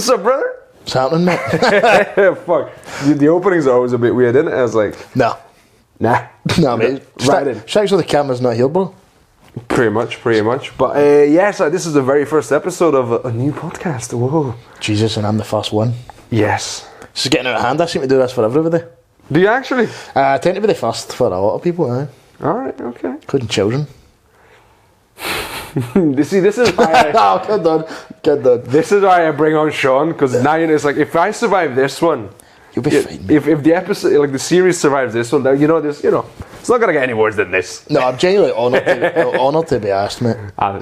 What's up, brother? What's happening, mate? Fuck. The openings are always a bit weird, isn't it? I was like, nah, mate. Right in. Thanks for the camera's not here, bro. Pretty much. But yes, this is the very first episode of a new podcast. Whoa. Jesus, and I'm the first one. Yes. This is getting out of hand. I seem to do this for everybody. Do you actually? I tend to be the first for a lot of people, Alright, okay. including children. This is why Oh, good done. this is why I bring on Sean, because now it's like, if I survive this one, You'll be fine. if the episode, like the series survives this one, then it's not gonna get any worse than this. No, I'm genuinely honoured to be asked, mate.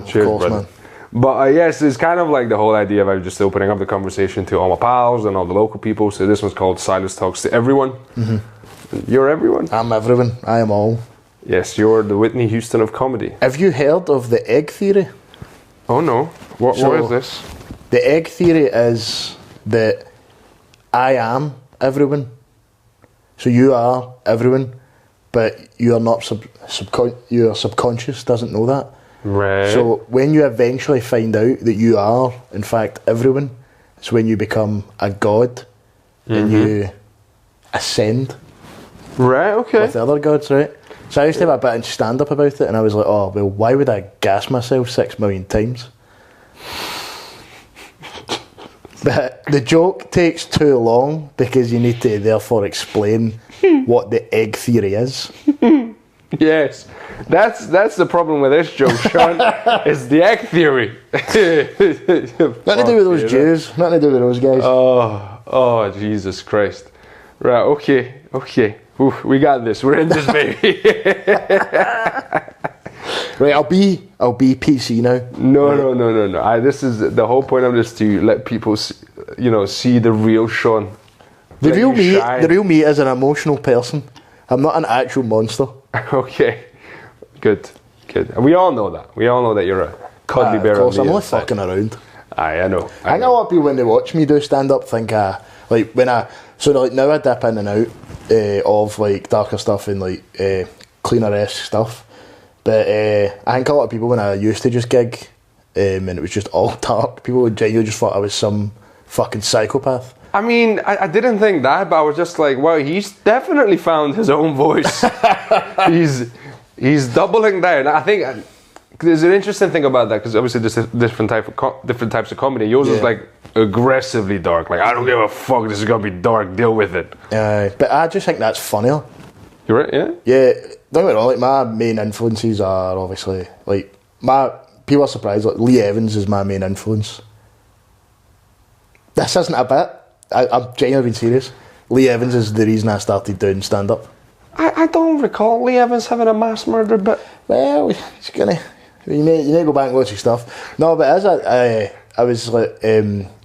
Cheers, of course, brother. man. But yes, it's kind of like the whole idea of just opening up the conversation to all my pals and all the local people. So this one's called Silas Talks to Everyone. Mm-hmm. You're everyone. I'm everyone. I am all. Yes, you're the Whitney Houston of comedy. Have you heard of the egg theory? Oh no, what is this? The egg theory is that I am everyone. So you are everyone, but you are not your subconscious doesn't know that. Right. So when you eventually find out that you are, in fact, everyone, it's when you become a god and you ascend Right, okay. with the other gods, right? So I used to have a bit of stand-up about it, and I was like, oh, well, why would I gas myself 6 million times? But the joke takes too long because you need to therefore explain what the egg theory is. Yes, that's the problem with this joke, Sean. It's the egg theory. Nothing to do with those Jews. Nothing to do with those guys. Oh, Jesus Christ. Right, okay. Oof, we got this. We're in this, baby. Right, I'll be PC now. No. This is the whole point of this, to let people see the real Sean. The real me is an emotional person. I'm not an actual monster. Okay, good. And we all know that. We all know that you're a cuddly bear. Of course, on the I'm only inside. fucking around. I know. I know a lot of people when they watch me do stand up think like now I dip in and out of like darker stuff and like cleaner-esque stuff. But I think a lot of people when I used to just gig and it was just all dark, people would genuinely just thought I was some fucking psychopath. I mean, I didn't think that, but I was just like, well, he's definitely found his own voice. he's doubling down. I think there's an interesting thing about that, because obviously there's different types of comedy. Yours is like aggressively dark. Like, I don't give a fuck, this is gonna be dark, deal with it. But I just think that's funnier. You're right, yeah? Yeah, don't get me wrong, like my main influences are obviously like people are surprised, like Lee Evans is my main influence. This isn't a bit. I'm genuinely being serious. Lee Evans is the reason I started doing stand-up. I don't recall Lee Evans having a mass murder, but... Well, it's gonna... You need to go back and watch his stuff. No, but I was like,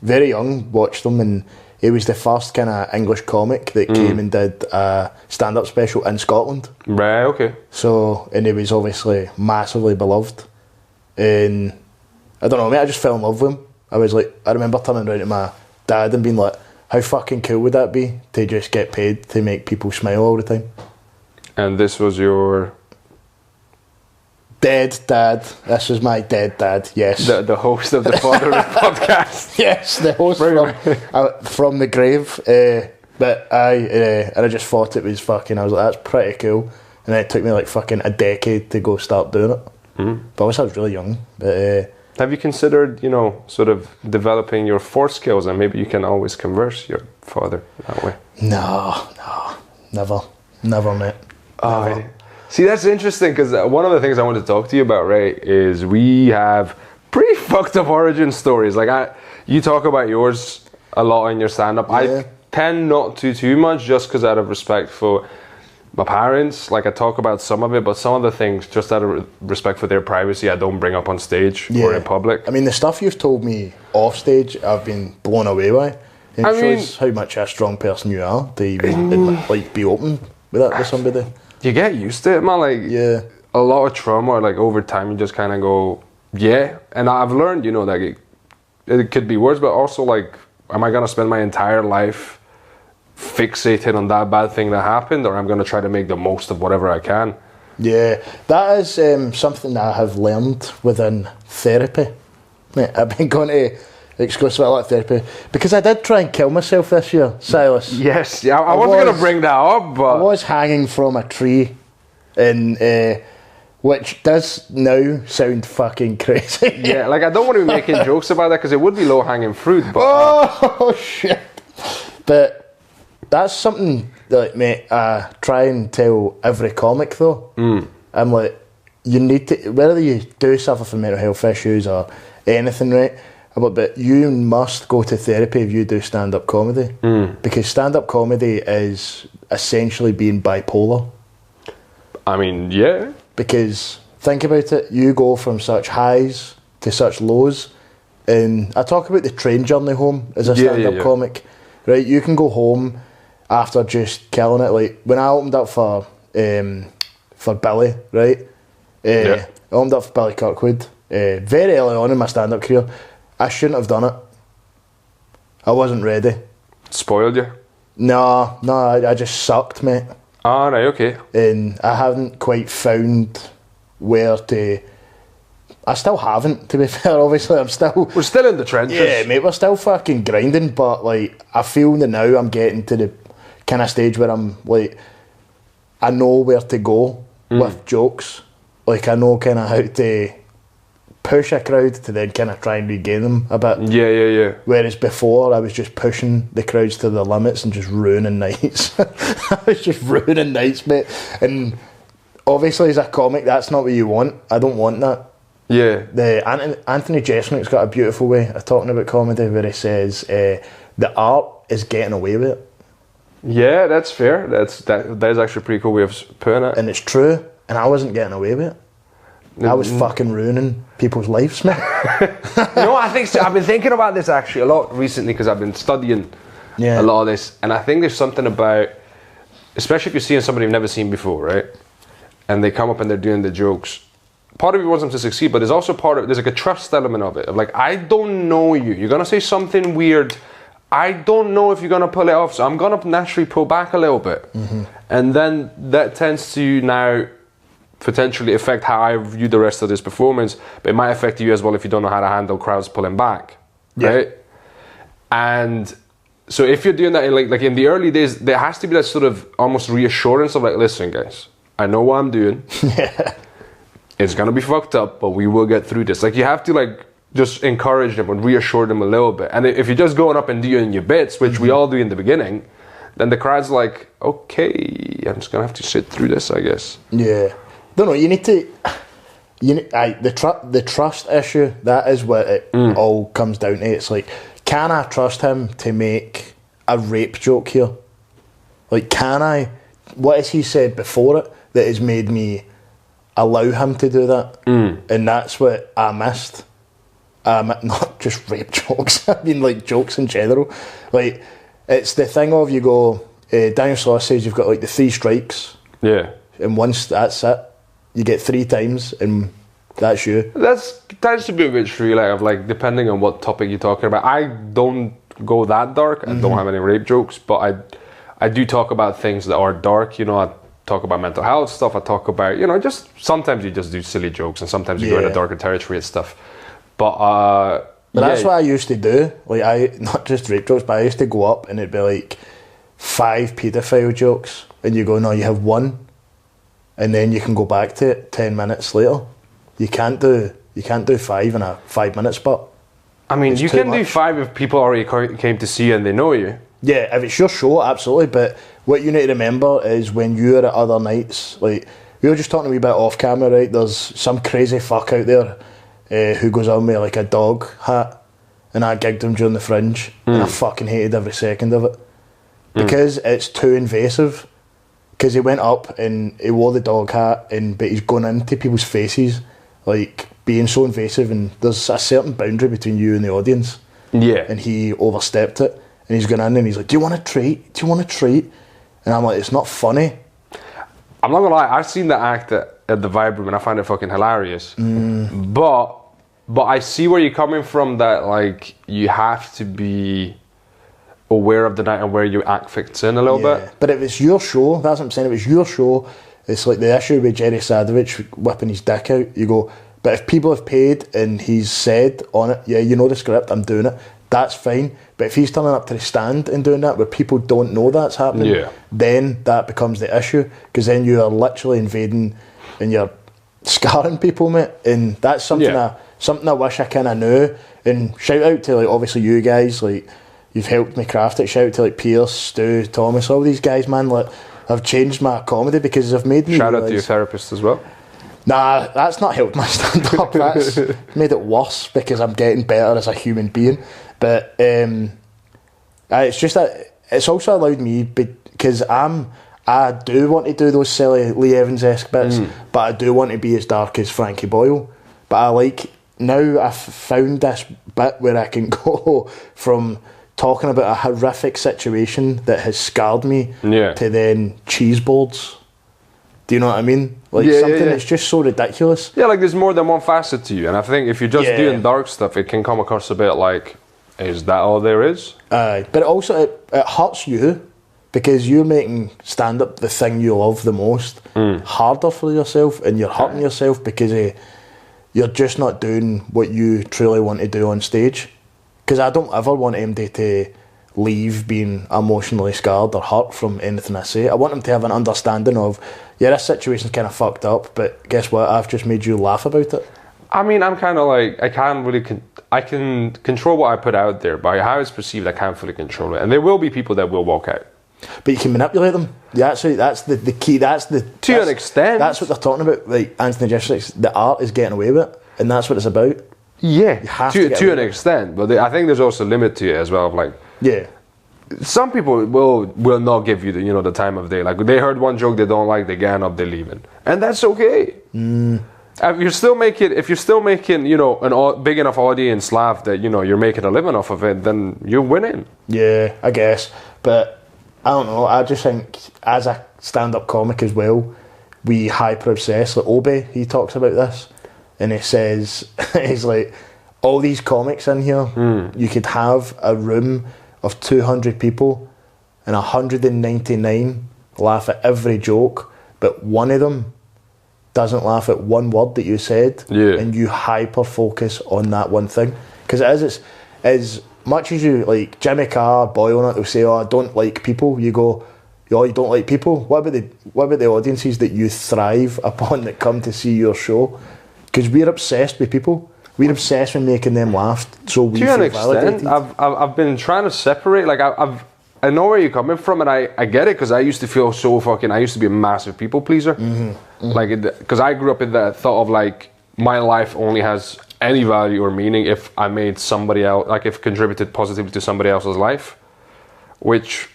very young, watched him, and he was the first kind of English comic that came and did a stand-up special in Scotland. Right, okay. So, and he was obviously massively beloved. And I don't know, mate, I just fell in love with him. I remember turning around to my dad and being like, how fucking cool would that be to just get paid to make people smile all the time? And this was your... Dead dad. This was my dead dad, yes. The host of the Fatherless podcast. Yes, the host from the grave. But I just thought it was fucking... I was like, that's pretty cool. And then it took me like fucking a decade to go start doing it. But I was really young. But... have you considered, sort of developing your force skills, and maybe you can always converse your father that way? No, never, mate. Never. See, that's interesting, because one of the things I want to talk to you about, right, is we have pretty fucked up origin stories. Like, you talk about yours a lot in your stand-up. Yeah. I tend not to too much, just because out of respect for my parents. Like, I talk about some of it, but some of the things, just out of respect for their privacy, I don't bring up on stage or in public. I mean, the stuff you've told me off stage, I've been blown away by. It shows how much a strong person you are to even be open with that with somebody. You get used to it, man. Like, a lot of trauma, like, over time, you just kind of go, yeah. And I've learned, that it could be worse, but also, like, am I going to spend my entire life fixated on that bad thing that happened, or I'm going to try to make the most of whatever I can? Yeah, that is something that I have learned within therapy. Mate, I've been going to exclusive a lot of therapy. Because I did try and kill myself this year, Silas. Yes, yeah, I wasn't going to bring that up, but... I was hanging from a tree, in, which does now sound fucking crazy. Yeah, like, I don't want to be making jokes about that, because it would be low-hanging fruit, but... Oh, shit. But that's something that, mate, I try and tell every comic, though. I'm like, you need to... Whether you do suffer from mental health issues or anything, right? But you must go to therapy if you do stand-up comedy. Because stand-up comedy is essentially being bipolar. I mean, yeah. Because, think about it, you go from such highs to such lows. And I talk about the train journey home as a stand-up comic. Right, you can go home after just killing it. Like, when I opened up for Billy, right? I opened up for Billy Kirkwood very early on in my stand-up career. I shouldn't have done it. I wasn't ready. Spoiled you? No, I just sucked, mate. Ah, right, okay. And I haven't quite found where to... I still haven't, to be fair, obviously. We're still in the trenches. Yeah, mate, we're still fucking grinding, but, like, I feel that now I'm getting to the kind of stage where I'm, like, I know where to go with jokes. Like, I know kind of how to push a crowd to then kind of try and regain them a bit. Yeah. Whereas before, I was just pushing the crowds to their limits and just ruining nights. I was just ruining nights, mate. And obviously, as a comic, that's not what you want. I don't want that. Yeah. Anthony Jeselnik's got a beautiful way of talking about comedy where he says the art is getting away with it. Yeah, that's fair. That is actually a pretty cool way of putting it. And it's true. And I wasn't getting away with it. I was fucking ruining people's lives, man. No, I think so. I've been thinking about this actually a lot recently because I've been studying a lot of this, and I think there's something about, especially if you're seeing somebody you've never seen before, right? And they come up and they're doing the jokes. Part of it wants them to succeed, but there's also there's like a trust element of it. Of like, I don't know you. You're gonna say something weird. I don't know if you're gonna pull it off, so I'm gonna naturally pull back a little bit, and then that tends to now potentially affect how I view the rest of this performance, but it might affect you as well if you don't know how to handle crowds pulling back, right? And so if you're doing that in like in the early days, there has to be that sort of almost reassurance of like, listen guys, I know what I'm doing. It's gonna be fucked up, but we will get through this. Like, you have to like just encourage them and reassure them a little bit. And if you're just going up and doing your bits, which we all do in the beginning, then the crowd's like, okay, I'm just gonna have to sit through this, I guess. Yeah. Don't know, you need to... the trust issue, that is what it all comes down to. It's like, can I trust him to make a rape joke here? Like, can I... What has he said before it that has made me allow him to do that? And that's what I missed. Not just rape jokes, I mean like jokes in general. Like, it's the thing of, you go, Daniel Sloss says you've got like the 3 strikes. Yeah. And once that's it, you get 3 times and that's you. That tends to be a bit true, like, of like, depending on what topic you're talking about. I don't go that dark. I don't have any rape jokes, but I do talk about things that are dark. You know, I talk about mental health stuff. I talk about, you know, just sometimes you just do silly jokes and sometimes you go into darker territory and stuff. But that's what I used to do. Like, not just rape jokes, but I used to go up and it'd be like 5 paedophile jokes, and you go, no, you have 1. And then you can go back to it 10 minutes later. You can't do 5 in a 5-minute spot. I mean, you can do 5 if people already came to see you and they know you. Yeah, if it's your show, absolutely. But what you need to remember is when you're at other nights, like, we were just talking a wee bit off camera, right? There's some crazy fuck out there who goes on with like a dog hat, and I gigged him during the Fringe, and I fucking hated every second of it. Because it's too invasive. Because he went up and he wore the dog hat, but he's going into people's faces, like, being so invasive, and there's a certain boundary between you and the audience. Yeah. And he overstepped it, and he's going in and he's like, do you want a treat? Do you want a treat? And I'm like, it's not funny. I'm not gonna lie, I've seen the act at the Vibe Room and I find it fucking hilarious. But I see where you're coming from, that like, you have to be aware of the night and where your act fits in a little bit. But if it's your show, that's what I'm saying, if it's your show, it's like the issue with Jerry Sadovich whipping his dick out. You go, But if people have paid and he's said on it, yeah, you know the script, I'm doing it, that's fine. But if he's turning up to the stand and doing that where people don't know that's happening, then that becomes the issue, because then you are literally invading and you're scarring people, mate. And that's something I wish I kind of knew. And shout out to, like, obviously you guys, like, you've helped me craft it. Shout out to, like, Pierce, Stu, Thomas, all these guys, man. Like, I've changed my comedy because they've made me Shout out to your therapist as well. Nah, that's not helped my stand-up. That's made it worse because I'm getting better as a human being. But it's just that it's also allowed me, because I do want to do those silly Lee Evans-esque bits, but I do want to be as dark as Frankie Boyle. But now I've found this bit where I can go from talking about a horrific situation that has scarred me to then cheese boards. Do you know what I mean? Like, something that's just so ridiculous. Yeah, like, there's more than one facet to you. And I think if you're just doing dark stuff, it can come across a bit like, is that all there is? But it also, it hurts you, because you're making stand-up the thing you love the most harder for yourself, and you're hurting yourself because you're just not doing what you truly want to do on stage. Because I don't ever want MD to leave being emotionally scarred or hurt from anything I say. I want him to have an understanding of, yeah, this situation's kind of fucked up, but guess what? I've just made you laugh about it. I mean, I'm kind of like, I can't really, I can control what I put out there, but how it's perceived, I can't fully control it. And there will be people that will walk out. But you can manipulate them. Yeah, actually, that's the key. To an extent. That's what they're talking about. Like Anthony Jeselnik's, the art is getting away with it, and that's what it's about. Yeah, to an extent. But I think there's also a limit to it as well. Of like, some people will not give you the time of day. Like, they heard one joke they don't like, they get up, they're leaving, and that's okay. If you're still making a big enough audience laugh that you're making a living off of it, then you're winning. Yeah, I guess. But I don't know. I just think as a stand-up comic as well, we hyper obsess. Like Obi, he talks about this, and he says he's like, all these comics in here, you could have a room of 200 people and 199 laugh at every joke, but one of them doesn't laugh at one word that you said, and you hyper focus on that one thing. Because it's as much as you, like Jimmy Carr, Boyle on it, they'll say, oh, I don't like people. You go, oh, you don't like people? What about the audiences that you thrive upon that come to see your show? Because we're obsessed with people. We're obsessed with making them laugh, so we feel validated. I've been trying to separate. Like, I know where you're coming from, and I get it, because I used to feel so fucking. I used to be a massive people pleaser. Like, because I grew up in that thought of like, my life only has any value or meaning if I made somebody else, like, if contributed positively to somebody else's life, which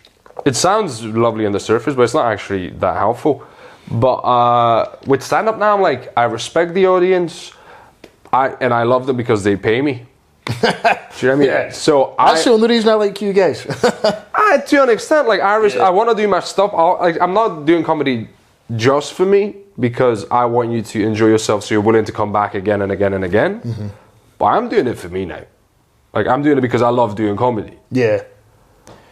it sounds lovely on the surface, but it's not actually that helpful. But with stand-up now, I'm like, I respect the audience, and I love them because they pay me. Do you know what I mean? Yeah. So that's the only reason I like you guys. To an extent, like, I want to do my stuff. I'm not doing comedy just for me, because I want you to enjoy yourself, so you're willing to come back again and again and again. But I'm doing it for me now. Like, I'm doing it because I love doing comedy. Yeah.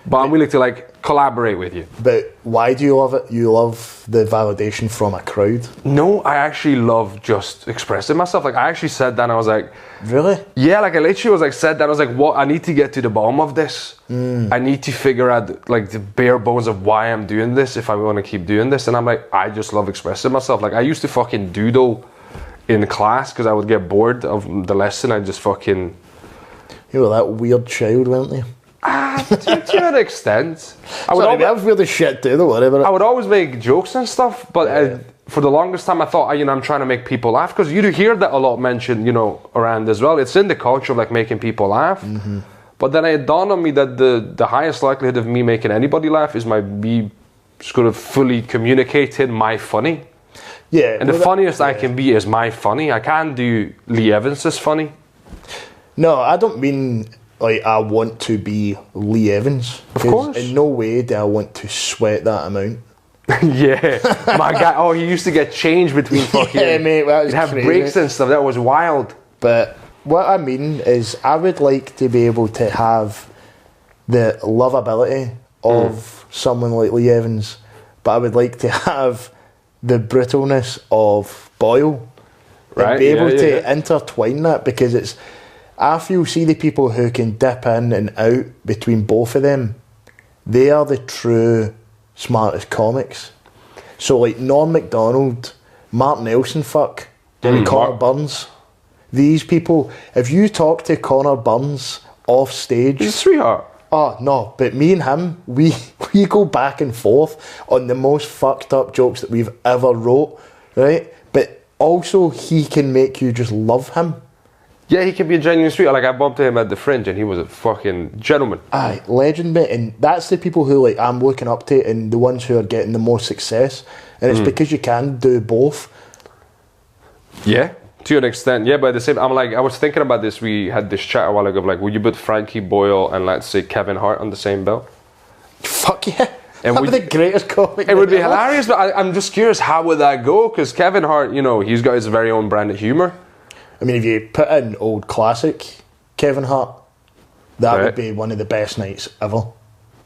But I'm willing to, like, collaborate with you. But why do you love it? You love the validation from a crowd? No, I actually love just expressing myself. Like, I actually sat down and I was like... Really? Yeah, like, I literally was like, sat down, I was like, what? I need to get to the bottom of this. I need to figure out, like, the bare bones of why I'm doing this, if I want to keep doing this. And I'm like, I just love expressing myself. Like, I used to fucking doodle in class because I would get bored of the lesson. I just fucking... You were that weird child, weren't you? To an extent. I have weird as shit too, don't worry about it. I would always make jokes and stuff, but for the longest time I thought, I'm trying to make people laugh, because you do hear that a lot mentioned, around as well. It's in the culture of, like, making people laugh. But then it dawned on me that the highest likelihood of me making anybody laugh is me sort of fully communicating my funny. Yeah. And the funniest I can be is my funny. I can't do Lee Evans' funny. No, I don't mean... like, I want to be Lee Evans. Of course. In no way do I want to sweat that amount. Yeah. My guy, he used to get changed between fucking... Yeah, mate, that was he'd have crazy. Breaks and stuff. That was wild. But what I mean is, I would like to be able to have the lovability of someone like Lee Evans, but I would like to have the brutalness of Boyle. Right, and be able yeah, to yeah. intertwine that, because it's, I feel, see the people who can dip in and out between both of them, they are the true smartest comics. So like Norm Macdonald, Mark Nelson, Connor Burns, these people, if you talk to Connor Burns off stage, He's a sweetheart. oh no, but me and him, we go back and forth on the most fucked up jokes that we've ever wrote, right? But also he can make you just love him. Yeah, he can be a genuine sweetheart. Like, I bumped him at the Fringe and he was a fucking gentleman. Aye, legend, mate. And that's the people who like I'm looking up to, and the ones who are getting the most success. And it's because you can do both. Yeah, to an extent. Yeah, but at the same, I'm like, I was thinking about this. We had this chat a while ago of like, would you put Frankie Boyle and let's say Kevin Hart on the same bill? Fuck yeah. And That'd be the greatest comic. It would be ever. hilarious, but I'm just curious, how would that go? Because Kevin Hart, you know, he's got his very own brand of humour. I mean, if you put in old classic Kevin Hart, that Right. would be one of the best nights ever.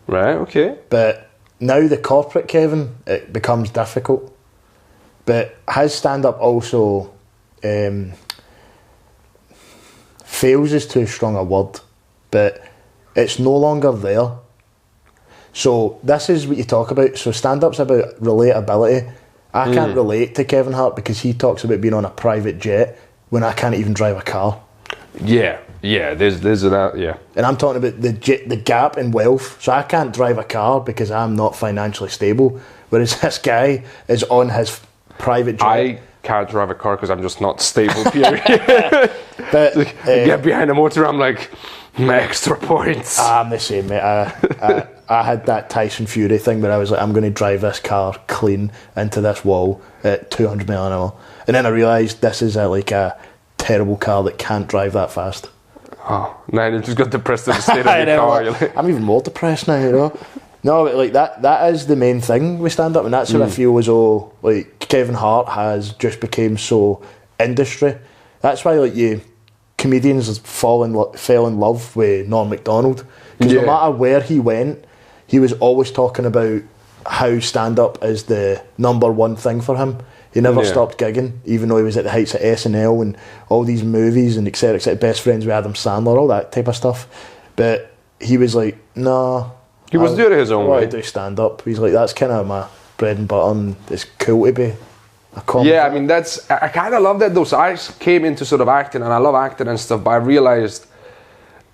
Right, okay. But now the corporate Kevin, it becomes difficult. But his stand-up also fails is too strong a word, but it's no longer there. So this is what you talk about. So stand-up's about relatability. I can't relate to Kevin Hart because he talks about being on a private jet when I can't even drive a car. Yeah, there's that, yeah. And I'm talking about the gap in wealth. So I can't drive a car because I'm not financially stable, whereas this guy is on his private jet. I can't drive a car because I'm just not stable, period. But Get behind a motor, I'm like, extra points. I'm the same, mate. I had that Tyson Fury thing where I was like, I'm going to drive this car clean into this wall at 200 mile an hour. And then I realised this is like a terrible car that can't drive that fast. Oh, now you just got depressed at the state of your car. You're like, I'm even more depressed now, you know. No, but like that is the main thing with stand up, and that's what I feel as though like Kevin Hart has just became so industry. That's why like comedians fell in love with Norm Macdonald, because no matter where he went, he was always talking about how stand up is the number one thing for him. He never stopped gigging, even though he was at the heights of SNL and all these movies and etc. Best Friends with Adam Sandler, all that type of stuff. But he was like, nah. he was doing it his own I way. do stand up. He's like, that's kind of my bread and butter, and it's cool to be a comic. Yeah, I mean, I kind of love that though. So I came into sort of acting, and I love acting and stuff, but I realised,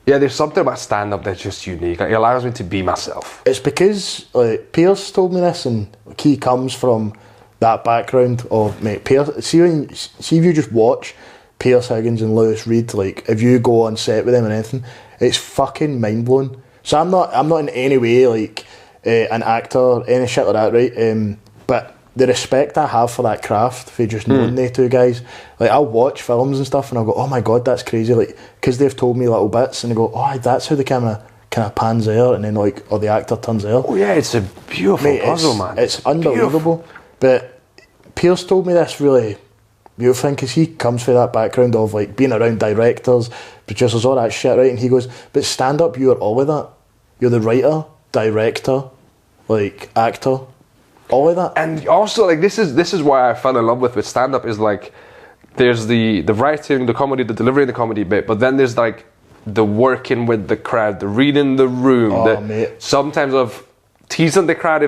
yeah, there's something about stand-up that's just unique. Like, it allows me to be myself. It's because like Pierce told me this, and like, he comes from that background of, mate, Pierce. See if you just watch Pierce Higgins and Lewis Reed, like if you go on set with them and anything, it's fucking mind blowing. So I'm not in any way like an actor, any shit like that, right? But the respect I have for that craft, for just knowing they two guys, like I'll watch films and stuff and I'll go, oh my god, that's crazy, like because they've told me little bits and I go, oh, that's how the camera kind of pans there, and then like, or the actor turns there. Oh yeah, it's a beautiful puzzle, man. It's unbelievable. Beautiful. But Pierce told me this really beautiful thing, because he comes from that background of like being around directors, producers, all that shit, right? And he goes, but stand up, you are all of that. You're the writer, director, like actor, all of that. And also, like, this is why I fell in love with stand up, is like there's the writing, the comedy, the delivery, the comedy bit, but then there's like the working with the crowd, the reading the room, mate. Sometimes of teasing the crowd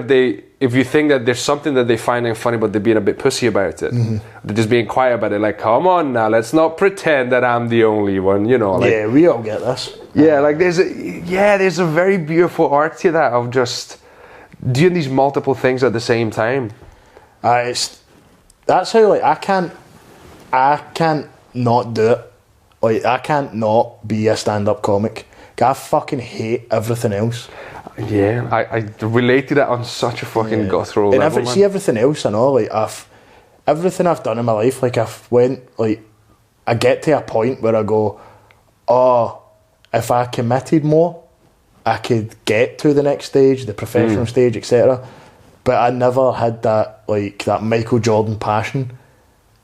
if you think that there's something that they find funny but they're being a bit pussy about it. They're just being quiet about it, like, come on now, let's not pretend that I'm the only one, you know. Like, yeah, we all get this. Yeah, like there's a very beautiful art to that, of just doing these multiple things at the same time. That's how like I can't not do it. Like I can't not be a stand-up comic. I fucking hate everything else. Yeah, I relate to that on such a fucking guttural level, man. See everything else I know, like everything I've done in my life, like I get to a point where I go, oh, if I committed more, I could get to the next stage, the professional stage, etc. But I never had that Michael Jordan passion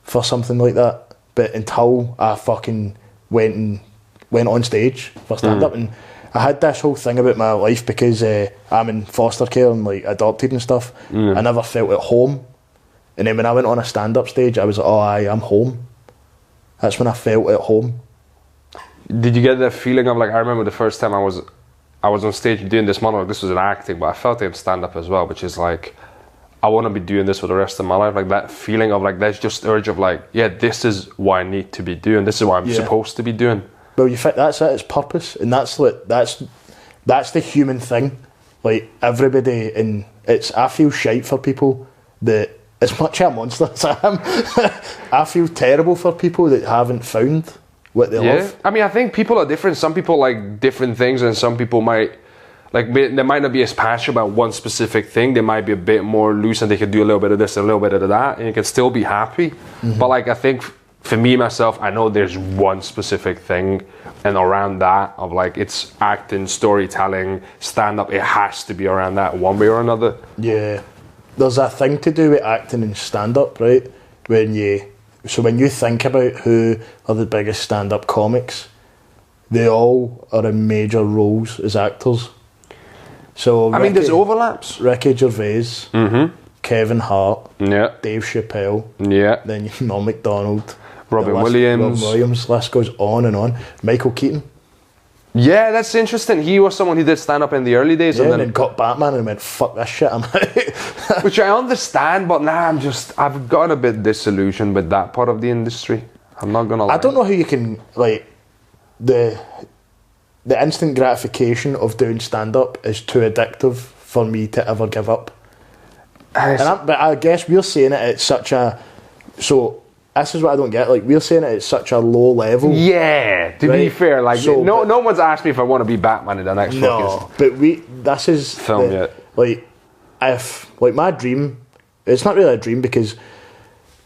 for something like that. But until I fucking went on stage for stand-up, and I had this whole thing about my life because I'm in foster care and like adopted and stuff. I never felt at home, and then when I went on a stand-up stage, I was like, oh, I'm home. That's when I felt at home. Did you get the feeling of like, I remember the first time I was on stage doing this monologue, this was in acting, but I felt it in stand-up as well, which is like, I want to be doing this for the rest of my life. Like that feeling of like, there's just urge of like, yeah, this is what I need to be doing. This is what I'm supposed to be doing. Well, you think that's it. It's purpose, and that's like that's the human thing. Like everybody, and I feel shite for people that, as much a monster as I am, I feel terrible for people that haven't found what they love. I mean, I think people are different. Some people like different things, and some people might. Like, they might not be as passionate about one specific thing. They might be a bit more loose and they can do a little bit of this and a little bit of that, and you can still be happy. But like, I think for me, myself, I know there's one specific thing, and around that of like, it's acting, storytelling, stand-up, it has to be around that one way or another. Yeah. There's a thing to do with acting and stand-up, right? When you think about who are the biggest stand-up comics, they all are in major roles as actors. So I mean, there's overlaps. Ricky Gervais, Kevin Hart, Dave Chappelle, then Norm Macdonald, Robin Williams, list goes on and on. Michael Keaton. Yeah, that's interesting. He was someone who did stand up in the early days, and then got Batman and went, fuck this shit, I'm out. Which I understand, but now I've gotten a bit disillusioned with that part of the industry. I'm not gonna lie. I don't know how you can, like, the instant gratification of doing stand-up is too addictive for me to ever give up. But I guess we're saying it at such a... So, this is what I don't get. Like, we're saying it at such a low level. Yeah, to be fair. Like, so, no one's asked me if I want to be Batman in the next No, but this is... Film yet. Like, my dream... It's not really a dream because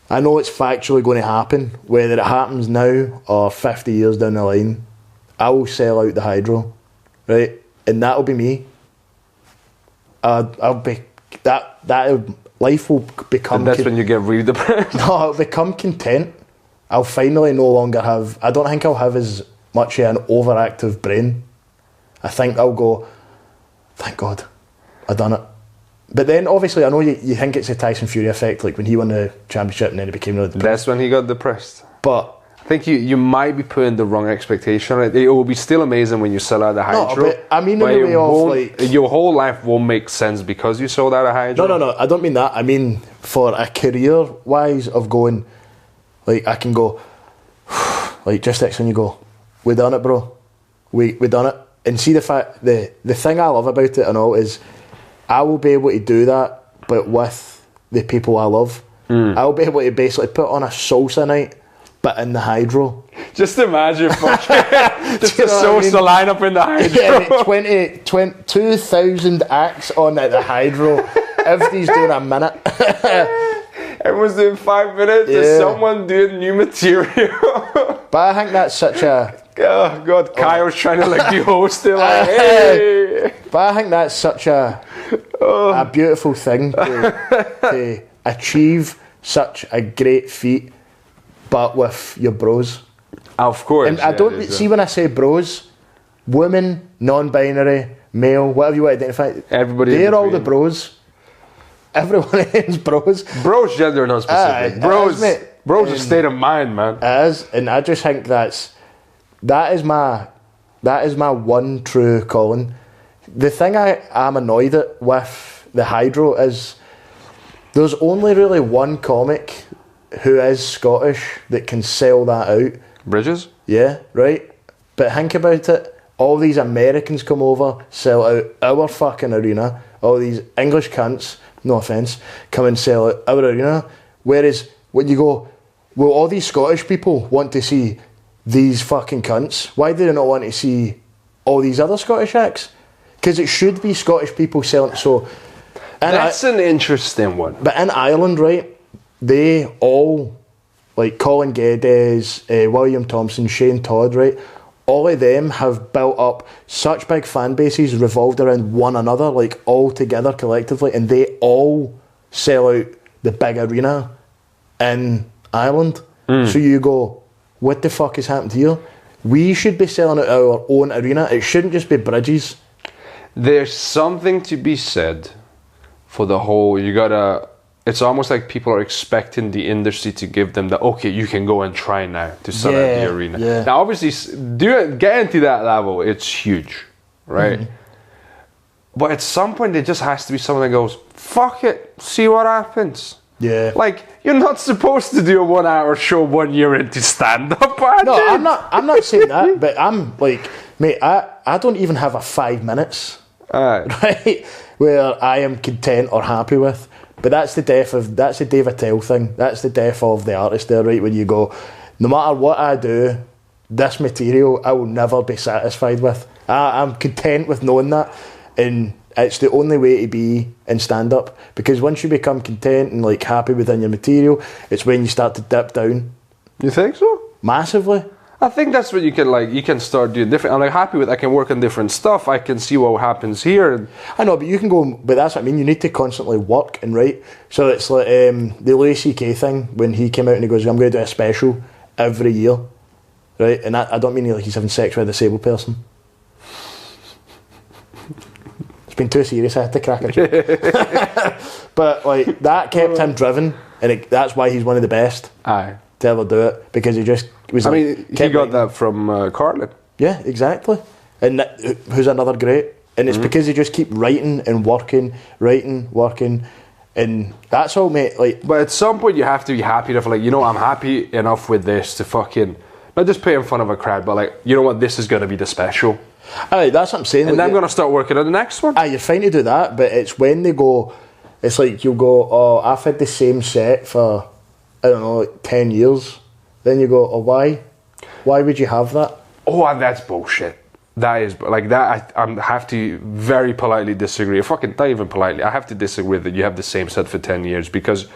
I know it's factually going to happen. Whether it happens now or 50 years down the line, I will sell out the Hydro, right? And that'll be me. I'll be that life will become. And that's when you get really depressed. No, I'll become content. I'll finally no longer have. I don't think I'll have as much of an overactive brain. I think I'll go, thank God, I done it. But then obviously I know you think it's a Tyson Fury effect, like when he won the championship and then he became really depressed. That's when he got depressed. But I think you might be putting the wrong expectation on it. It will be still amazing when you sell out a Hydro. No, but I mean in the way of like... Your whole life won't make sense because you sold out a Hydro. No, I don't mean that. I mean for a career-wise of going... Like, I can go... Like, just next when you go, we done it, bro. We done it. And see the fact... The thing I love about it and all is I will be able to do that, but with the people I love. I'll be able to basically put on a salsa night, but in the Hydro. Just imagine fucking just a salsa lineup in the Hydro. Yeah, 2,000 acts on at the Hydro. Everybody's doing a minute. Everyone's doing 5 minutes. Yeah. There's someone doing new material. But I think that's such a... Oh God, Kyle's trying to like be host. Like, hey. But I think that's such a beautiful thing to achieve such a great feat, but with your bros. Of course. And I don't see when I say bros, women, non-binary, male, whatever you want to identify. Everybody. They're all the bros. Everyone is bros. Bros gender not specific. Bros a state of mind, man. It is, and I just think that is my one true calling. The thing I'm annoyed at with the Hydro is there's only really one comic who is Scottish that can sell that out. Bridges? Yeah, right. But think about it. All these Americans come over, sell out our fucking arena. All these English cunts, no offence, come and sell out our arena. Whereas when you go, well, all these Scottish people want to see these fucking cunts. Why do they not want to see all these other Scottish acts? Because it should be Scottish people selling. So that's an interesting one. But in Ireland, right, they all, like Colin Geddes, William Thompson, Shane Todd, right, all of them have built up such big fan bases revolved around one another, like all together collectively, and they all sell out the big arena in Ireland. So you go, what the fuck has happened here? We should be selling out our own arena. It shouldn't just be Bridges. There's something to be said for the whole, you gotta it's almost like people are expecting the industry to give them the, okay, you can go and try now to sell out the arena. Yeah. Now, obviously, getting to that level, it's huge, right? Mm-hmm. But at some point, there just has to be someone that goes, fuck it, see what happens. Yeah. Like, you're not supposed to do a 1 hour show 1 year into stand-up. No, I'm not saying that, but I'm like, mate, I don't even have a 5 minutes, right, where I am content or happy with. But that's the Dave Attell thing. That's the death of the artist there, right? When you go, no matter what I do, this material I will never be satisfied with. I'm content with knowing that, and it's the only way to be in stand-up, because once you become content and like happy within your material, it's when you start to dip down. You think so? Massively. I think that's what you can start doing different. I'm like happy with, I can work on different stuff. I can see what happens here. I know, but you can go, but that's what I mean. You need to constantly work and write. So it's like the Louis C.K. thing when he came out and he goes, I'm going to do a special every year, right? And I don't mean like he's having sex with a disabled person. It's been too serious. I had to crack a joke. But like that kept him driven, and that's why he's one of the best. Aye. To ever do it, because he just was. He got that from Carlin. Yeah, exactly. And who's another great? And it's because they just keep writing and working, and that's all, mate. Like, but at some point you have to be happy enough. Like, you know, I'm happy enough with this to fucking not just play in front of a crowd, but like, you know what, this is going to be the special. Aye, that's what I'm saying. And like, then I'm going to start working on the next one. Aye, you're fine to do that, but it's when they go. It's like you'll go, oh, I've had the same set for, I don't know, like 10 years. Then you go, oh, why? Why would you have that? Oh, and that's bullshit. That is, like, that, I have to very politely disagree. Fucking, not even politely. I have to disagree that you have the same set for 10 years because...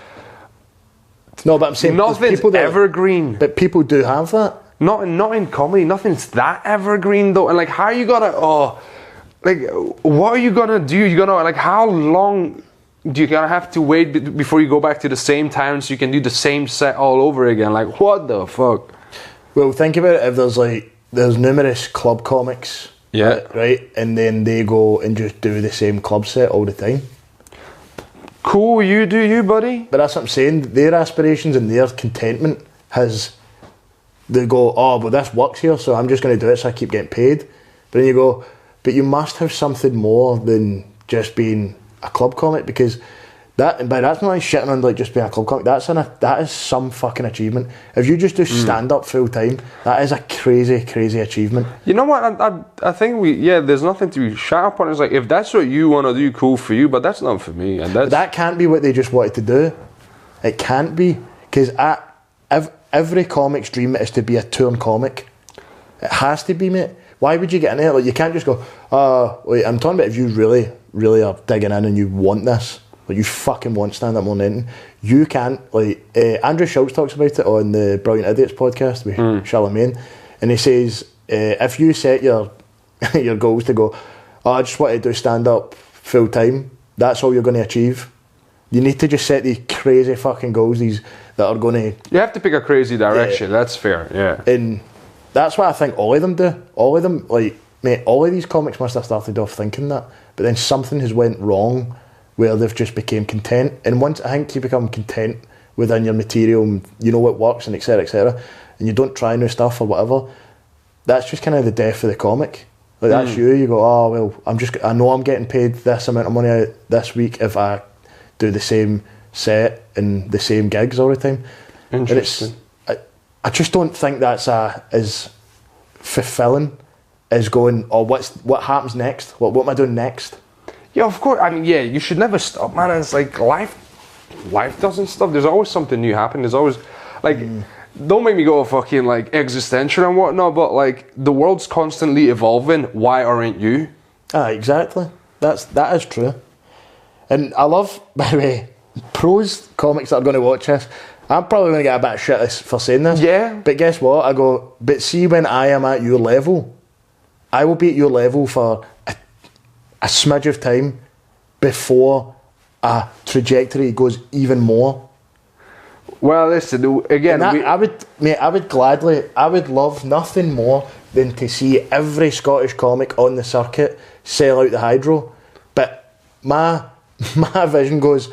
No, but I'm saying... Nothing's evergreen. But people do have that. Not in comedy. Nothing's that evergreen, though. And, like, how are you gonna... Oh, like, what are you gonna do? You're gonna, like, how long... Do you gonna have to wait before you go back to the same town so you can do the same set all over again? Like, what the fuck? Well, think about it. If there's numerous club comics, right, and then they go and just do the same club set all the time. Cool, you do you, buddy. But that's what I'm saying. Their aspirations and their contentment they go, oh, well, this works here, so I'm just going to do it so I keep getting paid. But then you go, but you must have something more than just being a club comic, because that's not like shitting on like just being a club comic. That is some fucking achievement. If you just do stand up full time, that is a crazy, crazy achievement. You know what? I think there's nothing to be shut up on. It's like, if that's what you want to do, cool for you, but that's not for me. And that can't be what they just wanted to do. It can't be, because every comic's dream is to be a touring comic. It has to be, mate. Why would you get in there? Like, you can't just go, wait, I'm talking about if you really, really are digging in and you want this, like you fucking want stand-up more than anything, you can't, like, Andrew Schultz talks about it on the Brilliant Idiots podcast with Charlemagne, and he says, if you set your your goals to go, I just want to do stand-up full-time, that's all you're going to achieve. You need to just set these crazy fucking goals, these that are going to... You have to pick a crazy direction, that's fair, yeah. And that's what I think all of them do. All of them, like, mate, all of these comics must have started off thinking that, but then something has went wrong where they've just became content. And once I think you become content within your material, and you know what works and etc., and you don't try new stuff or whatever, that's just kind of the death of the comic. Like, that's you go, oh, well, I know I'm getting paid this amount of money out this week if I do the same set and the same gigs all the time. Interesting. And I just don't think that's as fulfilling as going, oh, what happens next? What am I doing next? Yeah, of course. I mean, yeah, you should never stop, man. It's like life doesn't stop. There's always something new happening. There's always, like, don't make me go fucking like existential and whatnot, but like the world's constantly evolving. Why aren't you? Exactly. That is true. And I love, by the way, pros comics that are going to watch this. I'm probably going to get a bit of shit for saying this. Yeah. But guess what? I go, but see, when I am at your level, I will be at your level for a smidge of time before a trajectory goes even more. Well, listen, again... I would love nothing more than to see every Scottish comic on the circuit sell out the Hydro. But my vision goes,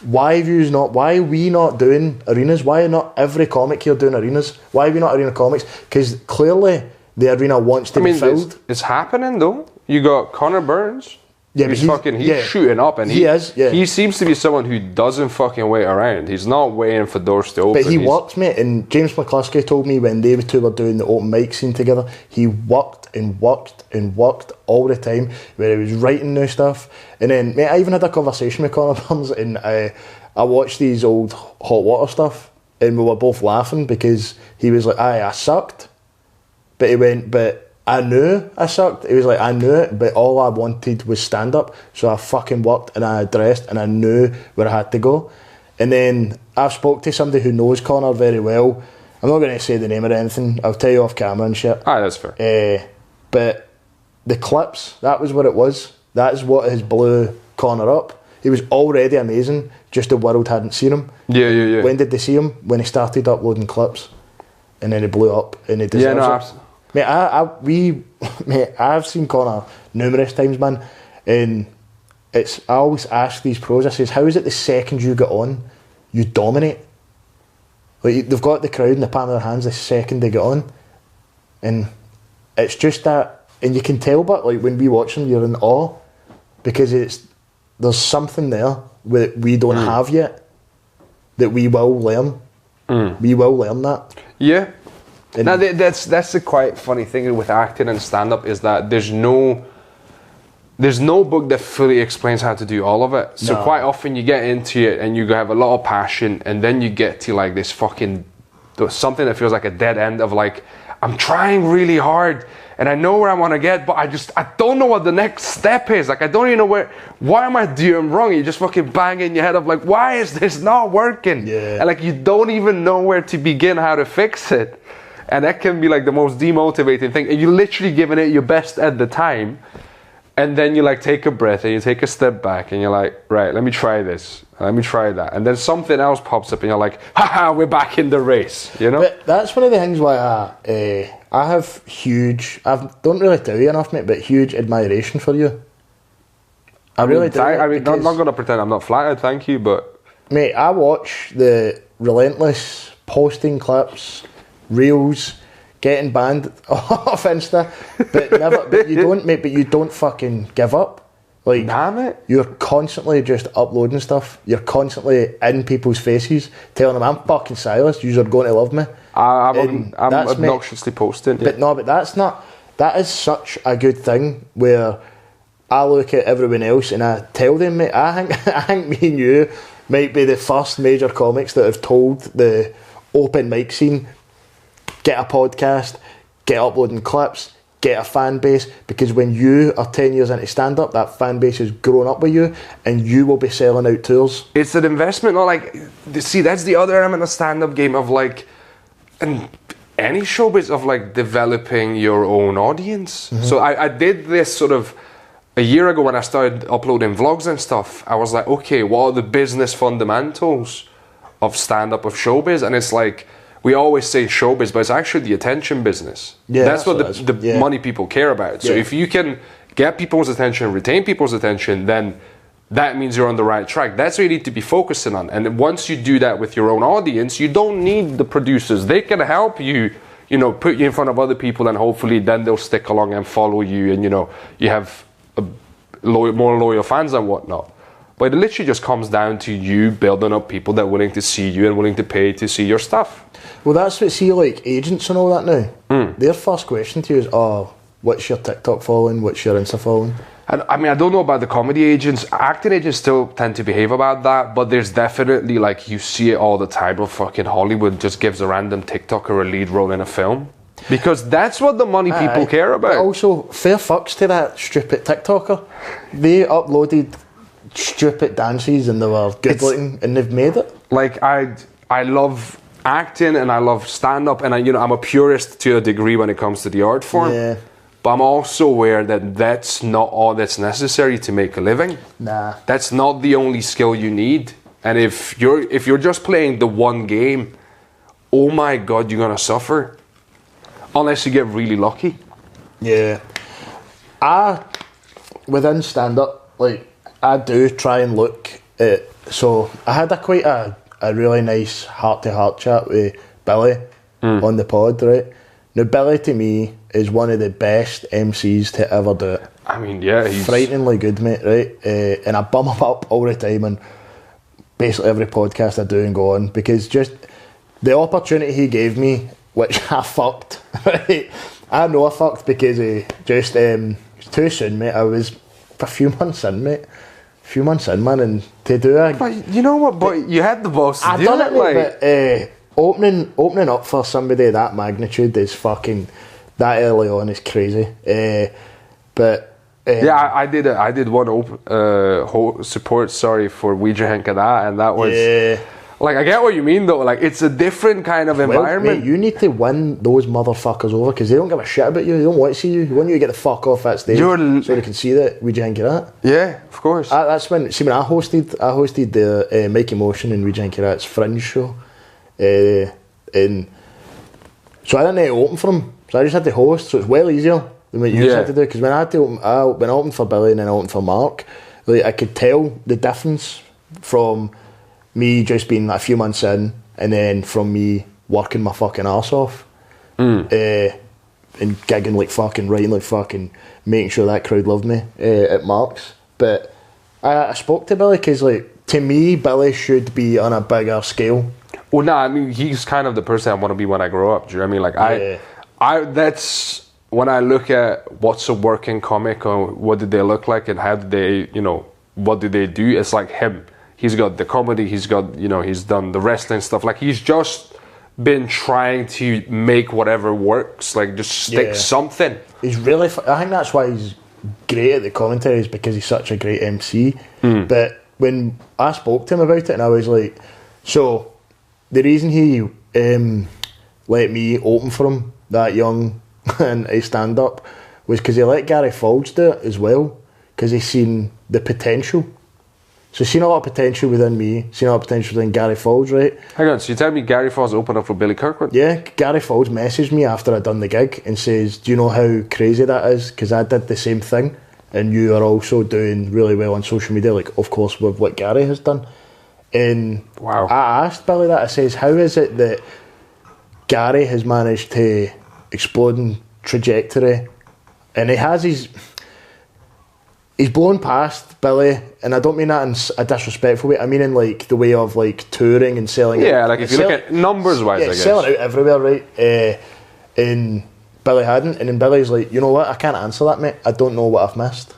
why are we not doing arenas? Why are not every comic here doing arenas? Why are we not arena comics? Because clearly the arena wants to be filled. It's happening though. You got Connor Burns. Yeah, he's shooting up, and he seems to be someone who doesn't fucking wait around. He's not waiting for doors to open. But he works, mate. And James McCluskey told me when they two were doing the open mic scene together, he worked and worked and worked all the time, where he was writing new stuff. And then, mate, I even had a conversation with Connor Burns, and I watched these old Hot Water stuff, and we were both laughing because he was like, "Aye, I sucked," but he went, "But I knew I sucked." He was like, "I knew it, but all I wanted was stand-up, so I fucking worked and I dressed and I knew where I had to go." And then I've spoke to somebody who knows Connor very well. I'm not going to say the name or anything. I'll tell you off camera and shit. Aye, that's fair. But the clips, that was what it was. That is what has blew Connor up. He was already amazing, just the world hadn't seen him. Yeah. When did they see him? When he started uploading clips. And then he blew up and he deserves it. Mate, I've seen Connor numerous times, man, and I always ask these pros, I says, how is it the second you get on, you dominate? Like, they've got the crowd in the palm of their hands the second they get on, and it's just that, and you can tell, but like when we watch them, you're in awe, because there's something there that we don't have yet, that we will learn. We will learn that. Yeah. Now that's the quite funny thing with acting and stand-up, is that there's no book that fully explains how to do all of it. So quite often you get into it and you have a lot of passion, and then you get to like this fucking something that feels like a dead end of like, I'm trying really hard and I know where I want to get, but I don't know what the next step is. Like, I don't even know what am I doing wrong? You just fucking bang in your head of like, why is this not working? Yeah. And like, you don't even know where to begin, how to fix it. And that can be like the most demotivating thing. And you're literally giving it your best at the time. And then you like take a breath and you take a step back and you're like, right, let me try this. Let me try that. And then something else pops up and you're like, haha, we're back in the race, you know? But that's one of the things why I have I don't really tell you enough, mate, but huge admiration for you. I really do. I'm not going to pretend I'm not flattered, thank you, but... Mate, I watch the relentless posting clips, reels, getting banned off Insta, but you don't fucking give up. Like, damn it, you're constantly just uploading stuff. You're constantly in people's faces, telling them, I'm fucking Silas, you're going to love me. I'm obnoxiously posting. But no, but that is such a good thing, where I look at everyone else and I tell them, mate, I think me and you might be the first major comics that have told the open mic scene, get a podcast, get uploading clips, get a fan base, because when you are 10 years into stand-up, that fan base has grown up with you and you will be selling out tours. It's an investment, not like... See, that's the other element of stand-up game of like... And any showbiz of like developing your own audience. Mm-hmm. So I did this sort of... A year ago when I started uploading vlogs and stuff, I was like, okay, what are the business fundamentals of stand-up, of showbiz? And it's like... We always say showbiz, but it's actually the attention business. Yeah, that's what the money people care about. So if you can get people's attention, retain people's attention, then that means you're on the right track. That's what you need to be focusing on. And once you do that with your own audience, you don't need the producers. They can help you, put you in front of other people, and hopefully then they'll stick along and follow you, and you have more loyal fans and whatnot. But it literally just comes down to you building up people that are willing to see you and willing to pay to see your stuff. Well, that's what, see, like agents and all that now. Their first question to you is, what's your TikTok following? What's your Insta following? And I mean, I don't know about the comedy agents. Acting agents still tend to behave about that, but there's definitely, like, you see it all the time of fucking Hollywood just gives a random TikToker a lead role in a film. Because that's what the money people care about. But also, fair fucks to that stupid TikToker. They uploaded stupid dances and they were good looking and they've made it. Like, I love acting and I love stand-up, and I'm a purist to a degree when it comes to the art form. Yeah. But I'm also aware that that's not all that's necessary to make a living. Nah. That's not the only skill you need. And if you're just playing the one game, oh my God, you're gonna suffer. Unless you get really lucky. Yeah. Within stand-up, like, I do try and look So I had a really nice heart-to-heart chat with Billy on the pod, right? Now, Billy to me is one of the best MCs to ever do it. I mean, yeah, he's frighteningly good, mate, right? And I bum him up all the time on basically every podcast I do and go on, because just the opportunity he gave me, which I fucked, right? I know I fucked because just too soon, mate. I was a few months in, mate. A few months in, man, and to do it. But you know what, boy? You had the balls to do done it, like. But opening up for somebody of that magnitude is fucking, that early on is crazy. But yeah, I did one whole support story for Ouija Henkada, and that was like, I get what you mean though. Like, it's a different kind of environment. Mate, you need to win those motherfuckers over, because they don't give a shit about you. They don't want to see you. They want you to get the fuck off that stage so they can see that Ouija Henkada. Yeah, of course. That's when I hosted the Mike Emotion and Ouija Henkada's Fringe show. And so I didn't need to open for him, so I just had to host, so it's well easier than what you had to do, because when I had to open, when I opened for Billy and then I opened for Mark, like, I could tell the difference from me just being like a few months in, and then from me working my fucking arse off and gigging like fucking, writing like fucking, making sure that crowd loved me at Mark's. But I spoke to Billy because, like, to me, Billy should be on a bigger scale. Well, no, I mean, he's kind of the person I want to be when I grow up. Do you know what I mean? Like, I that's when I look at what's a working comic, or what did they look like, and how did they, you know, what did they do? It's like him. He's got the comedy. He's got, you know, he's done the wrestling stuff. Like, he's just been trying to make whatever works. Like, just stick something. He's really. I think that's why he's great at the commentary, is because he's such a great MC. But when I spoke to him about it, and I was like, so. The reason he let me open for him that young and a stand-up was because he let Gary Fawkes do it as well, because he's seen the potential. So he's seen a lot of potential within me, seen a lot of potential within Gary Fawkes, right? Hang on, so you tell me Gary Fawkes opened up for Billy Kirkwood? Yeah, Gary Fawkes messaged me after I'd done the gig and says, do you know how crazy that is? Because I did the same thing, and you are also doing really well on social media, like, of course, with what Gary has done. And wow. I asked Billy that. I says, how is it that Gary has managed to explode in trajectory, and he's blown past Billy, and I don't mean that in a disrespectful way. I mean in like the way of like touring and selling. Yeah, like if you look at numbers wise, I guess selling out everywhere, right? And Billy hadn't, and then Billy's like, you know what? I can't answer that, mate. I don't know what I've missed.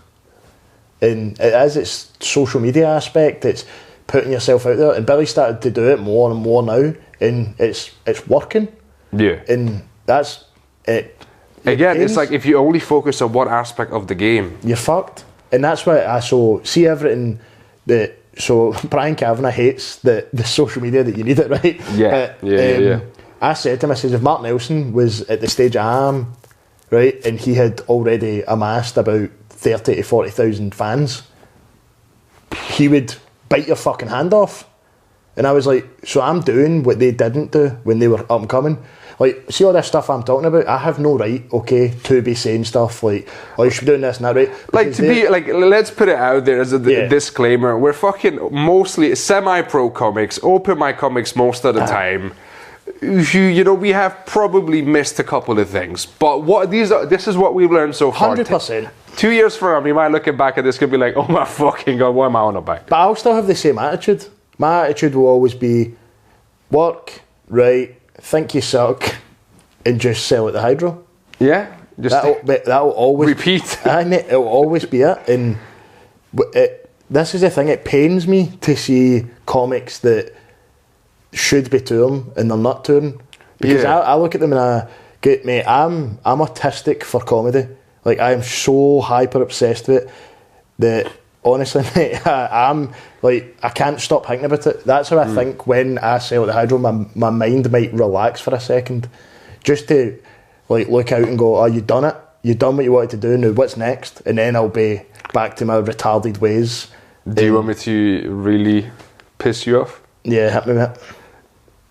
And it's social media aspect. It's putting yourself out there, and Billy started to do it more and more now, and it's working. Yeah, and that's it. Again, it's like if you only focus on one aspect of the game, you're fucked. And that's why I see everything that. So Brian Kavanagh hates the social media that you need it, right? Yeah. I said to him, I said, if Mark Nelson was at the stage I am, right, and he had already amassed about 30 to 40,000 fans, he would bite your fucking hand off. And I was like, so I'm doing what they didn't do when they were up and coming. Like, see all this stuff I'm talking about? I have no right, okay, to be saying stuff like, oh, you should be doing this and that, right? Like, to be, like, let's put it out there as a disclaimer. We're fucking mostly semi-pro comics, open mic comics most of the time. You know, we have probably missed a couple of things. But this is what we've learned so far. 100%. 2 years from now, we might looking back at this could be like, oh my fucking God, what am I on about? But I'll still have the same attitude. My attitude will always be work, right, think you suck, and just sell at the Hydro. Yeah, just that'll always repeat. It'll always be it. And this is the thing. It pains me to see comics that should be touring and they're not touring, because I look at them and I get, mate, I'm autistic for comedy. Like, I am so hyper obsessed with it that honestly, mate, I'm like, I can't stop thinking about it. That's how I think when I sell at the Hydro. My mind might relax for a second, just to like look out and go, oh, you done it. You done what you wanted to do. Now what's next? And then I'll be back to my retarded ways. Do you want me to really piss you off? Yeah, hit me with it.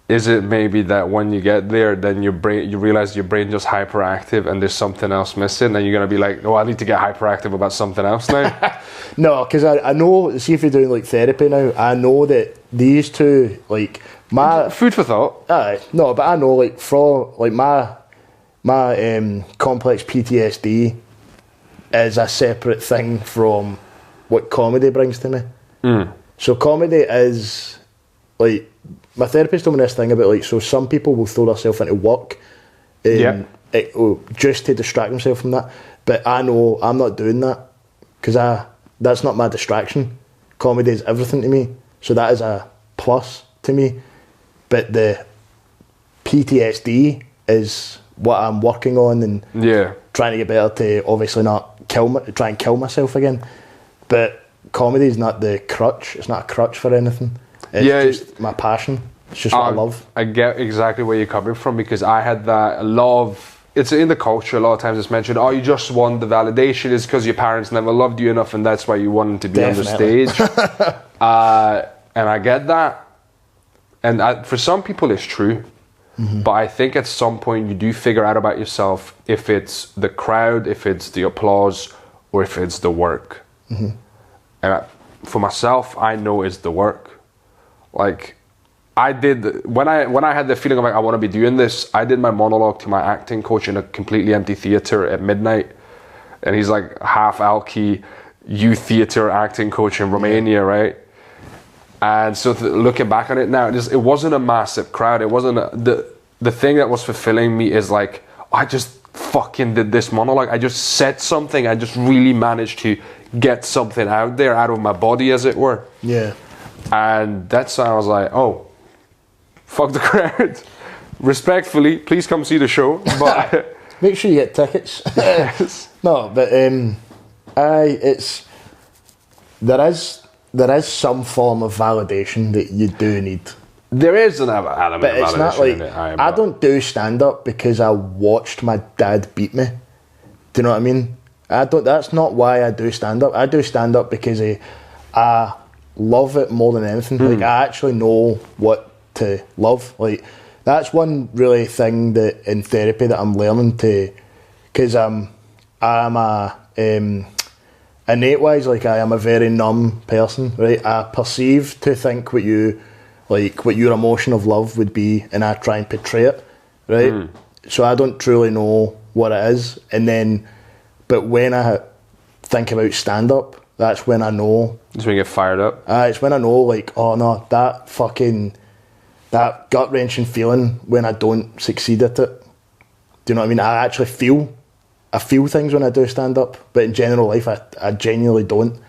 is it maybe that when you get there, then you realize your brain just hyperactive and there's something else missing, and you're gonna be like, oh, I need to get hyperactive about something else now? No, because I know, see if you're doing like therapy now, I know that these two, like, my... Food for thought. Aye, no, but I know, like, for, like, my complex PTSD is a separate thing from what comedy brings to me. So comedy is, like, my therapist told me this thing about, like, so some people will throw themselves into work just to distract themselves from that. But I know I'm not doing that, because that's not my distraction. Comedy is everything to me, so that is a plus to me. But the PTSD is what I'm working on and trying to get better to obviously not try and kill myself again. But comedy is not the crutch. It's not a crutch for anything. It's just my passion. It's just what I love. I get exactly where you're coming from, because I had that it's in the culture, a lot of times it's mentioned, oh, you just want the validation, it's because your parents never loved you enough and that's why you wanted to be on the stage. And I get that. And for some people it's true. But I think at some point you do figure out about yourself if it's the crowd, if it's the applause, or if it's the work. And for myself, I know it's the work. Like, I did, when I had the feeling of like, I want to be doing this, I did my monologue to my acting coach in a completely empty theatre at midnight. And he's like half alky youth theatre acting coach in Romania, right? And so looking back on it now, it wasn't a massive crowd. It wasn't the thing that was fulfilling me is like, I just fucking did this monologue. I just said something. I just really managed to get something out there, out of my body, as it were. Yeah. And that's when I was like, oh, fuck the crowd. Respectfully, please come see the show. But make sure you get tickets. Yes. No, but there is some form of validation that you do need. There is an element but of it's validation not like in it. I don't do stand up because I watched my dad beat me. Do you know what I mean? That's not why I do stand up. I do stand up because I love it more than anything. Like, I actually know what to love. Like, that's one really thing that in therapy that I'm learning to, because I'm innate wise, like, I am a very numb person, right? I perceive to think what your emotion of love would be, and I try and portray it, right? So I don't truly know what it is, but when I think about stand up, that's when I know. That's when you get fired up. It's when I know, like, oh no, that gut wrenching feeling when I don't succeed at it. Do you know what I mean? I actually feel things when I do stand up, but in general life, I genuinely don't.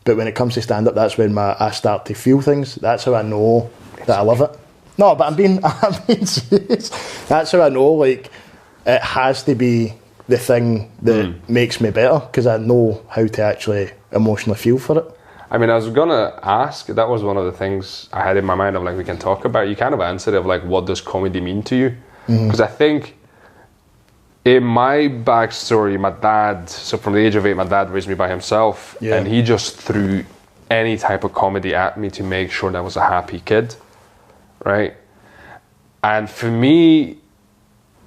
But when it comes to stand up, that's when I start to feel things. That's how I know that I love it. No, but I'm being serious. That's how I know, like, it has to be the thing that makes me better, because I know how to actually emotionally feel for it. I mean, I was gonna ask, that was one of the things I had in my mind of like, we can talk about. You kind of answered it of like, what does comedy mean to you? Because I think in my backstory, my dad, so from the age of 8, my dad raised me by himself, and he just threw any type of comedy at me to make sure that I was a happy kid, right? And for me,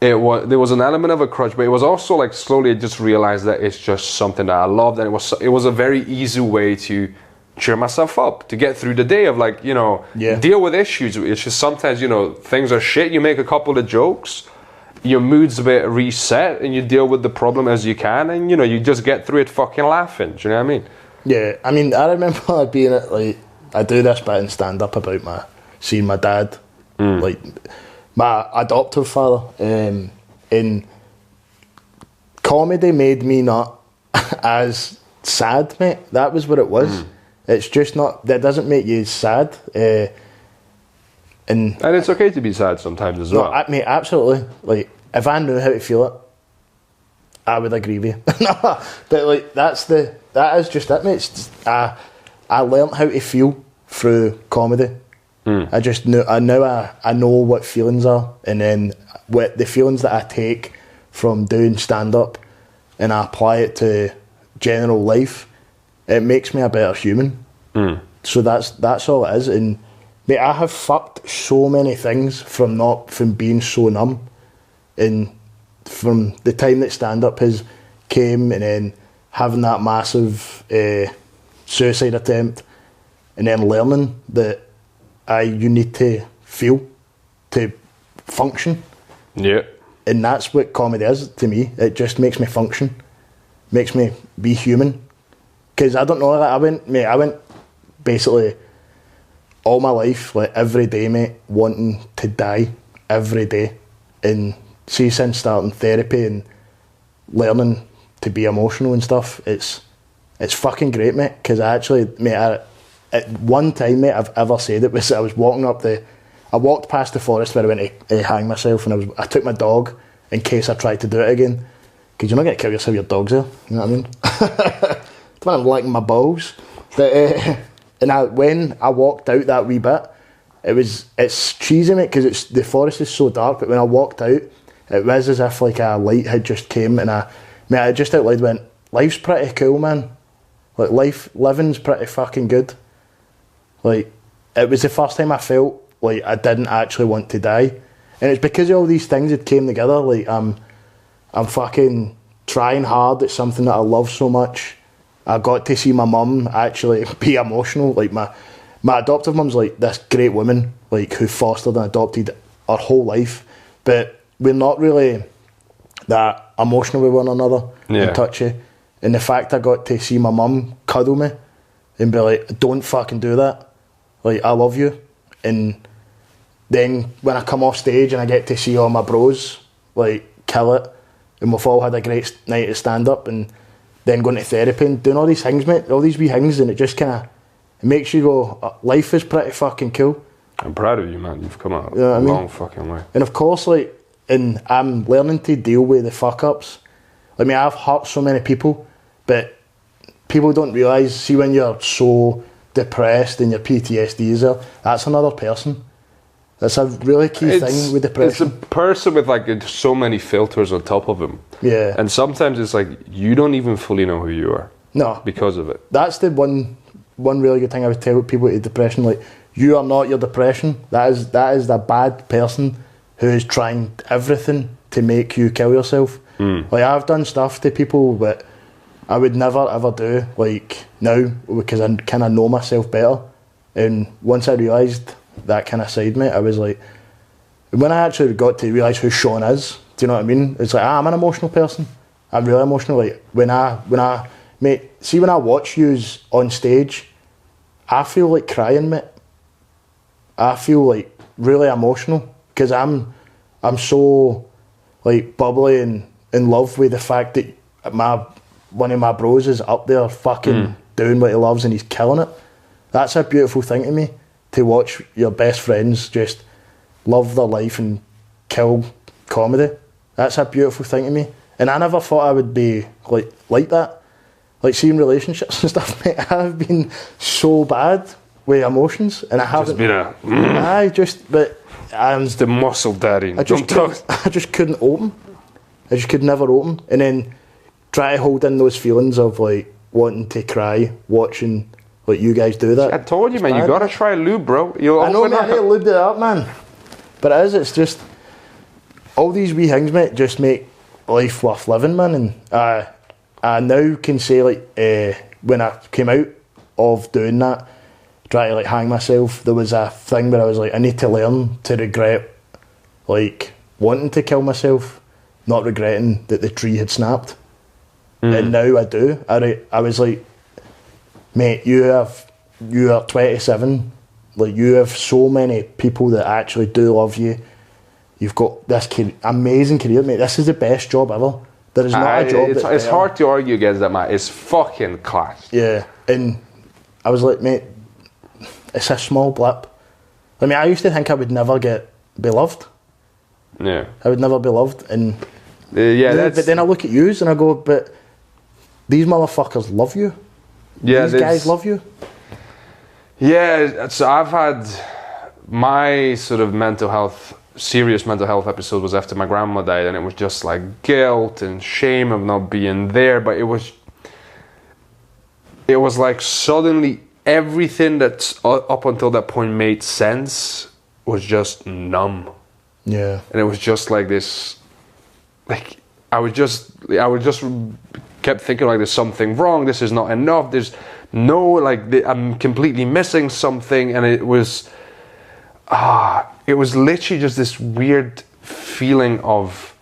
there was an element of a crutch, but it was also like slowly I just realized that it's just something that I loved, and it was a very easy way to cheer myself up, to get through the day of like, you know, deal with issues. It's just sometimes, you know, things are shit, you make a couple of jokes, your mood's a bit reset, and you deal with the problem as you can, and you know, you just get through it fucking laughing. Do you know what I mean? Yeah, I mean, I remember being at, like, I do this bit in stand up about seeing my dad, like my adoptive father, and comedy made me not as sad, mate. That was what it was. It's just not, that doesn't make you sad. And it's okay to be sad sometimes as well. Mate, absolutely. Like, if I knew how to feel it, I would agree with you. No, but like, that is just it, mate. It's just, I learned how to feel through comedy. I just knew, I know what feelings are, and then what the feelings that I take from doing stand up and I apply it to general life, it makes me a better human. So that's all it is. And Mate, I have fucked so many things from being so numb, and from the time that stand-up has came, and then having that massive suicide attempt, and then learning that you need to feel to function. Yeah. And that's what comedy is to me. It just makes me function, makes me be human. Because I don't know, like, I went basically all my life, like every day, mate, wanting to die every day. And see, since starting therapy and learning to be emotional and stuff, it's fucking great, mate. Because I actually, mate, at one time, mate, I've ever said it was I was walking up I walked past the forest where I went to hang myself, and I took my dog in case I tried to do it again. Because you're not going to kill yourself, your dog's there. You know what I mean? Don't want to lick my balls. But, and when I walked out that wee bit, it's cheesy, mate, because the forest is so dark. But when I walked out, it was as if like a light had just came, and I just out loud went, "Life's pretty cool, man. Like living's pretty fucking good." Like, it was the first time I felt like I didn't actually want to die, and it's because of all these things that came together. Like I'm fucking trying hard at something that I love so much. I got to see my mum actually be emotional. Like my adoptive mum's like this great woman, like who fostered and adopted our whole life, but we're not really that emotional with one another and touchy. And the fact I got to see my mum cuddle me and be like, "Don't fucking do that. Like, I love you." And then when I come off stage and I get to see all my bros like kill it, and we've all had a great night of stand up, and then going to therapy and doing all these things, mate, all these wee things, and it just kind of makes you go, life is pretty fucking cool. I'm proud of you, man. You've come out a long fucking way. And of course, like, and I'm learning to deal with the fuck ups. I mean, I've hurt so many people, but people don't realise, see, when you're so depressed and your PTSD is there, that's another person. That's a really key thing with depression. It's a person with like so many filters on top of him. Yeah. And sometimes it's like you don't even fully know who you are. No. Because of it. That's the one really good thing I would tell people with depression. Like, you are not your depression. That is the bad person who is trying everything to make you kill yourself. Like, I've done stuff to people that I would never ever do, like, now, because I kind of know myself better. And once I realised that kind of side, mate, I was like, when I actually got to realise who Sean is, do you know what I mean? It's like, I'm an emotional person. I'm really emotional. Like, when I mate, see, when I watch yous on stage, I feel like crying, mate. I feel like really emotional, because I'm so like bubbly and in love with the fact that one of my bros is up there fucking doing what he loves and he's killing it. That's a beautiful thing to me, to watch your best friends just love their life and kill comedy. That's a beautiful thing to me. And I never thought I would be like that. Like, seeing relationships and stuff, mate, I've been so bad with emotions, and I haven't been a but it's the muscle daddy. I just couldn't open. I just could never open. And then try to hold in those feelings of like wanting to cry, watching like you guys do that. I told you, man, you gotta try lube, bro. I know, man, I need to lube it up, man. But it's just all these wee things, mate, just make life worth living, man. And I now can say, like, when I came out of doing that, trying to like hang myself, there was a thing where I was like, I need to learn to regret like wanting to kill myself, not regretting that the tree had snapped. And now I do. I was like, mate, you are 27, like, you have so many people that actually do love you. You've got this amazing career, mate. This is the best job ever. There is not a job it's hard to argue against that, mate. It's fucking class. Yeah, and I was like, mate, it's a small blip. I mean, I used to think I would never be loved. Yeah. I would never be loved, and but then I look at yous and I go, but these motherfuckers love you. Yeah, these guys love you. Yeah, so I've had my sort of serious mental health episode was after my grandma died, and it was just like guilt and shame of not being there, but it was like suddenly everything that's up until that point made sense was just numb. Yeah. And it was just like this, like, I would just kept thinking like there's something wrong, this is not enough, there's no, like, I'm completely missing something, and it was literally just this weird feeling of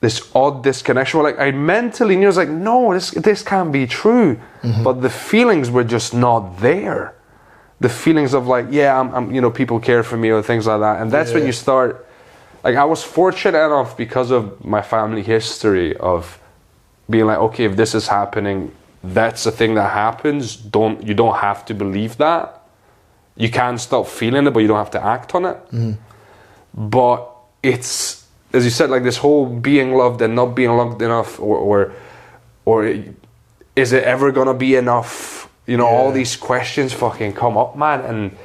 this odd disconnection. Like, I mentally knew, I was like, no, this can't be true. But the feelings were just not there. The feelings of like, yeah, I'm you know, people care for me or things like that. And that's when you start, like, I was fortunate enough because of my family history of being like, okay, if this is happening, that's a thing that happens. You don't have to believe that. You can stop feeling it, but you don't have to act on it. But it's, as you said, like this whole being loved and not being loved enough, or is it ever gonna be enough? You know, all these questions fucking come up, man. And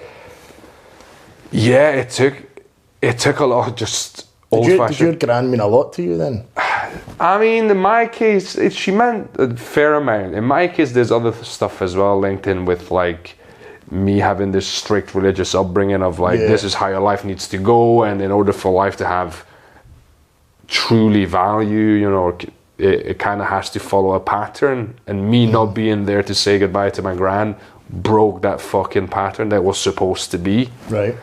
yeah, it took a lot of just old-fashioned. Did your gran mean a lot to you then? I mean, in my case, she meant a fair amount. In my case, there's other stuff as well linked in with, like, me having this strict religious upbringing of, like, this is how your life needs to go, and in order for life to have truly value, you know, it kind of has to follow a pattern, and me not being there to say goodbye to my gran broke that fucking pattern that was supposed to be. Right.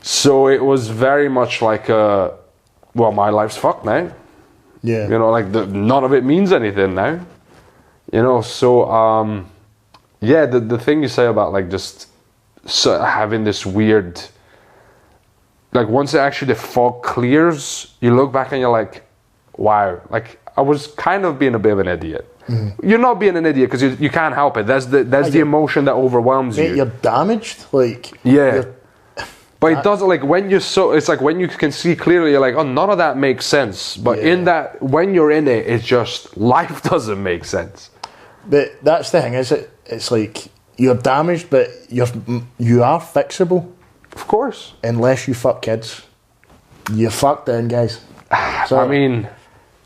So it was very much like well, my life's fucked now. Yeah. You know, like, none of it means anything now. You know, so, yeah, the thing you say about, like, just having this weird, like, once the fog clears, you look back and you're like, wow, like, I was kind of being a bit of an idiot. You're not being an idiot because you can't help it. That's the emotion that overwhelms you. You're damaged, like. Yeah. But it doesn't, like, when you're it's like when you can see clearly, you're like, oh, none of that makes sense. But in that, when you're in it, it's just, life doesn't make sense. But that's the thing, is it's like, you're damaged, but you are fixable. Of course. Unless you fuck kids. You're fucked then, guys. So, I mean,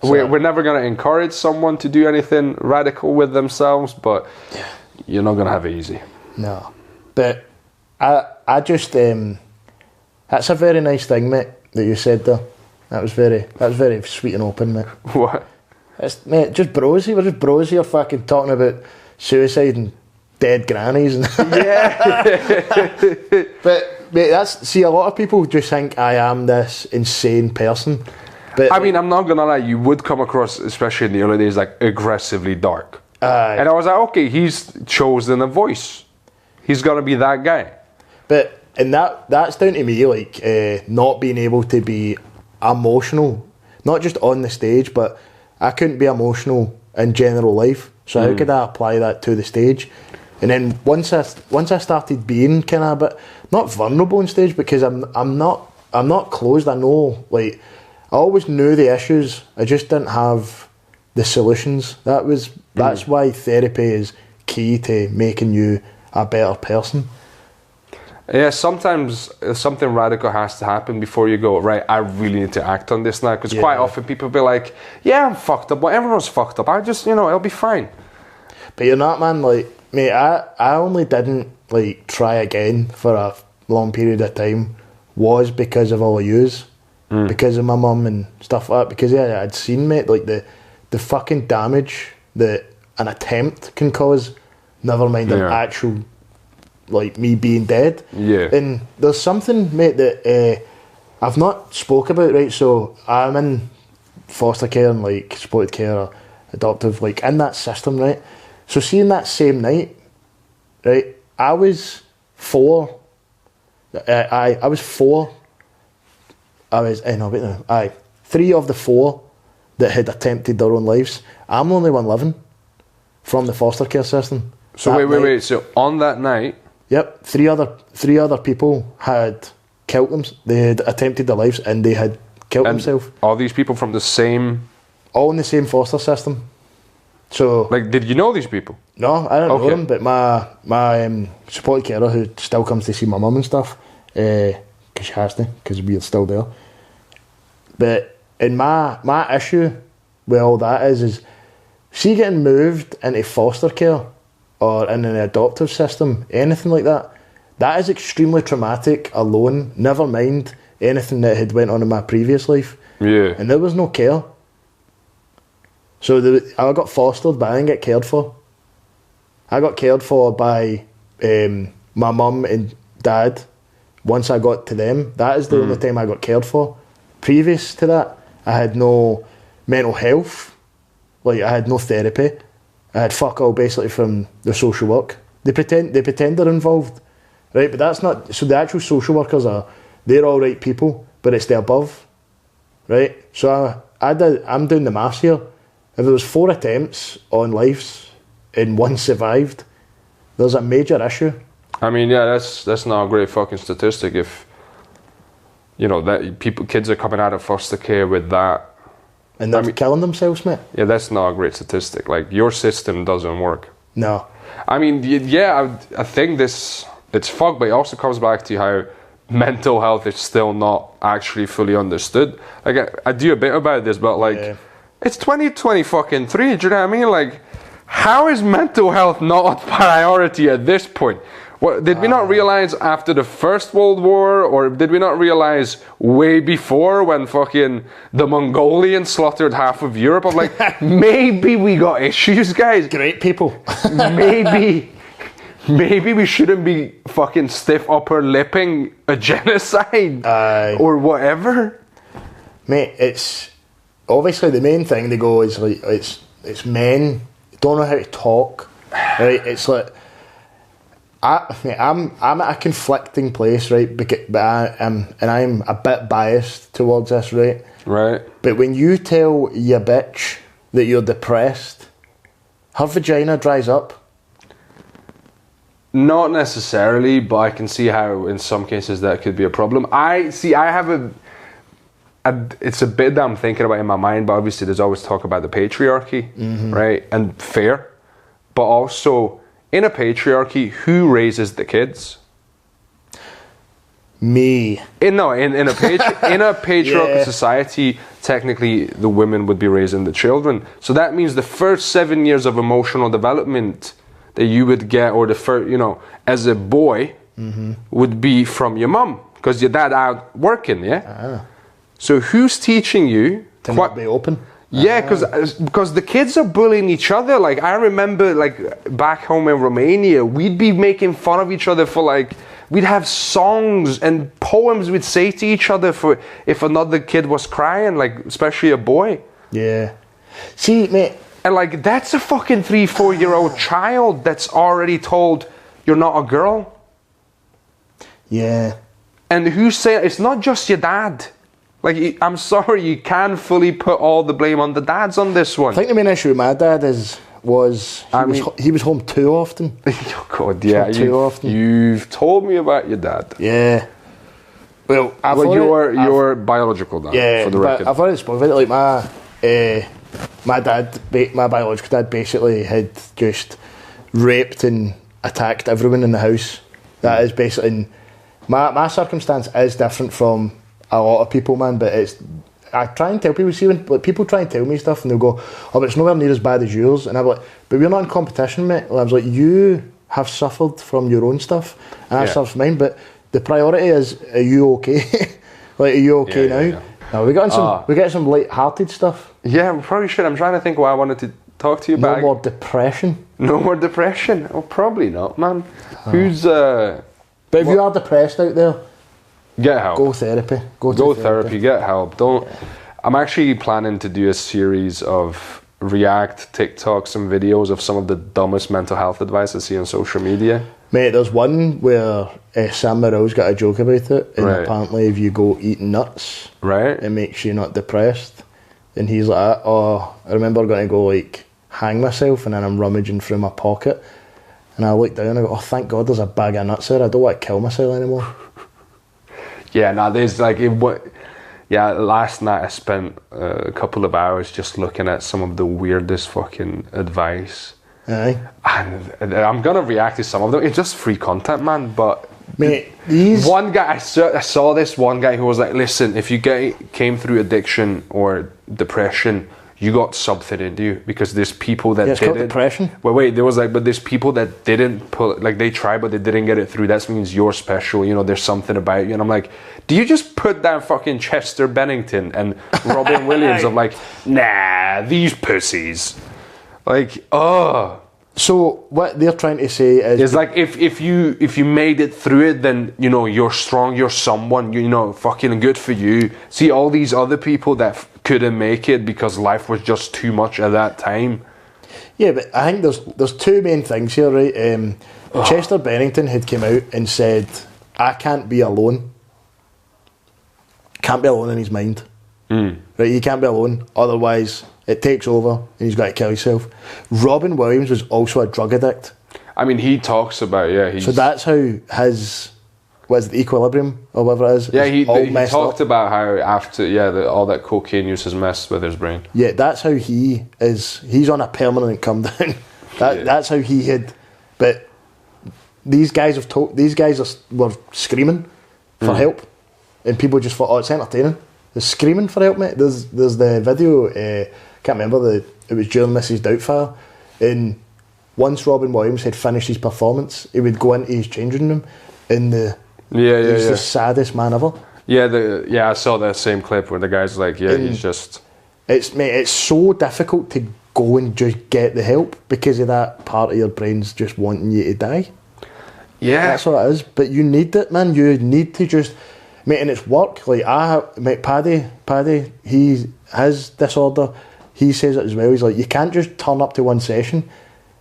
we're never going to encourage someone to do anything radical with themselves, but you're not going to have it easy. No. But I just, that's a very nice thing, mate, that you said there. That was very sweet and open, mate. What? Mate, just brosy. We're just bros here fucking talking about suicide and dead grannies. And But, mate, see, a lot of people just think I am this insane person. But I mean, I'm not going to lie, you would come across, especially in the early days, like, aggressively dark. And I was like, okay, he's chosen a voice. He's going to be that guy. But, and that's down to me, like, not being able to be emotional, not just on the stage, but I couldn't be emotional in general life. So how could I apply that to the stage? And then once I started being kind of a bit, not vulnerable on stage, because I'm not closed. I know, like, I always knew the issues. I just didn't have the solutions. That's why therapy is key to making you a better person. Yeah, sometimes something radical has to happen before you go, right, I really need to act on this now. Because quite often people be like, yeah, I'm fucked up. Well, everyone's fucked up. I just, you know, it'll be fine. But you're not, man. Like, mate, I only didn't, like, try again for a long period of time was because of all of yous. Because of my mum and stuff like that. Because, I'd seen, mate, like, the fucking damage that an attempt can cause, never mind an actual, like, me being dead. Yeah. And there's something, mate, that I've not spoke about, right? So I'm in foster care and, like, supported care or adoptive, like, in that system, right? So seeing that same night, right, I was 4. I was 4. I was, no, wait no, 3 of the 4 that had attempted their own lives. I'm the only one living from the foster care system. So wait. So on that night, yep, three other people had killed them. They had attempted their lives and they had killed themselves. All these people from the same, all in the same foster system. So, like, did you know these people? No, I don't know them. But my supported carer, who still comes to see my mum and stuff, because she has to, because we're still there. But and my issue with all that is see, getting moved into foster care or in an adoptive system, anything like that, that is extremely traumatic alone, never mind anything that had went on in my previous life. Yeah. And there was no care. So I got fostered, but I didn't get cared for. I got cared for by my mum and dad. Once I got to them, that is the only time I got cared for. Previous to that, I had no mental health. Like, I had no therapy. I had fuck all basically from the social work. They pretend they're involved, right? But that's not. So the actual social workers they're all right people, but it's the above, right? So I'm doing the maths here. If there was 4 attempts on lives and 1 survived, there's a major issue. I mean, yeah, that's not a great fucking statistic. If you know that kids are coming out of foster care with that, and they're killing themselves, mate. Yeah, that's not a great statistic. Like, your system doesn't work. No. I mean, yeah, I think it's fucked, but it also comes back to how mental health is still not actually fully understood. Like, I do a bit about this, but like, it's 2023. Do you know what I mean? Like, how is mental health not a priority at this point? What, did we not realize after the First World War, or did we not realize way before when fucking the Mongolians slaughtered half of Europe? I'm like, maybe we got issues, guys. Great people. maybe we shouldn't be fucking stiff upper lipping a genocide or whatever. Mate, it's obviously the main thing they go is like it's men don't know how to talk, right? It's like I'm at a conflicting place, right? But I'm a bit biased towards this, right? Right. But when you tell your bitch that you're depressed, her vagina dries up. Not necessarily, but I can see how in some cases that could be a problem. I have it's a bit that I'm thinking about in my mind, but obviously there's always talk about the patriarchy, right? And fair, but also in a patriarchy, who raises the kids? Me. In a patriarchal society, technically the women would be raising the children. So that means the first 7 years of emotional development that you would get, or the first, as a boy, would be from your mum, because your dad out working, yeah. So who's teaching you to not be open? Yeah, because the kids are bullying each other. Like, I remember, like, back home in Romania, we'd be making fun of each other for, like, we'd have songs and poems we'd say to each other for if another kid was crying, like, especially a boy. Yeah. See, mate. And, like, that's a fucking 3-4-year-old child that's already told you're not a girl. Yeah. And who's saying, it's not just your dad. Like, I'm sorry, you can't fully put all the blame on the dads on this one. I think the main issue with my dad was he was home too often. Oh God, yeah, you've told me about your dad. Yeah. Well, your biological dad. Yeah, for the record. I've already spoken about it. Like my biological dad basically had just raped and attacked everyone in the house. That is basically my circumstance is different from a lot of people, man, but I try and tell people, see, when like, people try and tell me stuff and they'll go, oh, but it's nowhere near as bad as yours, and I'm like, but we're not in competition, mate. I was like, you have suffered from your own stuff and I've suffered from mine, but the priority is, are you okay? Like, are you okay now? Yeah. No, we got some light-hearted stuff. Yeah, we probably should. I'm trying to think what I wanted to talk to you about. No more depression. No more depression? Oh, probably not, man. But if you are depressed out there, get help. Go therapy. Go therapy. Get help. Don't. Yeah. I'm actually planning to do a series of react TikToks and videos of some of the dumbest mental health advice I see on social media. Mate, there's one where Sam Morrill's got a joke about it, and apparently if you go eating nuts, it makes you not depressed. And he's like, oh, I remember going to go like hang myself, and then I'm rummaging through my pocket, and I look down and I go, oh, thank God there's a bag of nuts there. I don't want to kill myself anymore. Yeah, no, there's like, last night I spent a couple of hours just looking at some of the weirdest fucking advice. Aye. And I'm going to react to some of them. It's just free content, man, but... Mate, one guy, I saw this one guy who was like, listen, if you came through addiction or depression, you got something in you, because there's people that it's called didn't. depression. Well, wait, there was like, but there's people that didn't pull, like they tried, but they didn't get it through. That means you're special. You know, there's something about you. And I'm like, do you just put down fucking Chester Bennington and Robin Williams of like, nah, these pussies, like, oh. So what they're trying to say is, it's like if you made it through it, then you know you're strong, you're someone, you know, fucking good for you. See all these other people that couldn't make it because life was just too much at that time. Yeah, but I think there's two main things here, right? Chester Bennington had come out and said, I can't be alone. Can't be alone in his mind. Right, he can't be alone, otherwise it takes over and he's got to kill himself. Robin Williams was also a drug addict. I mean, he talks about, so that's how his, what is it, Equilibrium or whatever it is. Yeah, he talked up. about how after all that cocaine use has messed with his brain. Yeah, that's how he is. He's on a permanent come down. That's how he had. But these guys were screaming for help, and people just thought, oh, it's entertaining. They're screaming for help, mate. There's the video. Can't remember it was during Mrs. Doubtfire, and once Robin Williams had finished his performance, he would go into his changing room, and he's the saddest man ever. Yeah, I saw that same clip where the guy's like, he's just. It's so difficult to go and just get the help because of that part of your brain's just wanting you to die. Yeah, that's what it is. But you need it, man. You need to just. Mate, and it's work. Like Paddy, he has disorder. He says it as well. He's like, you can't just turn up to one session.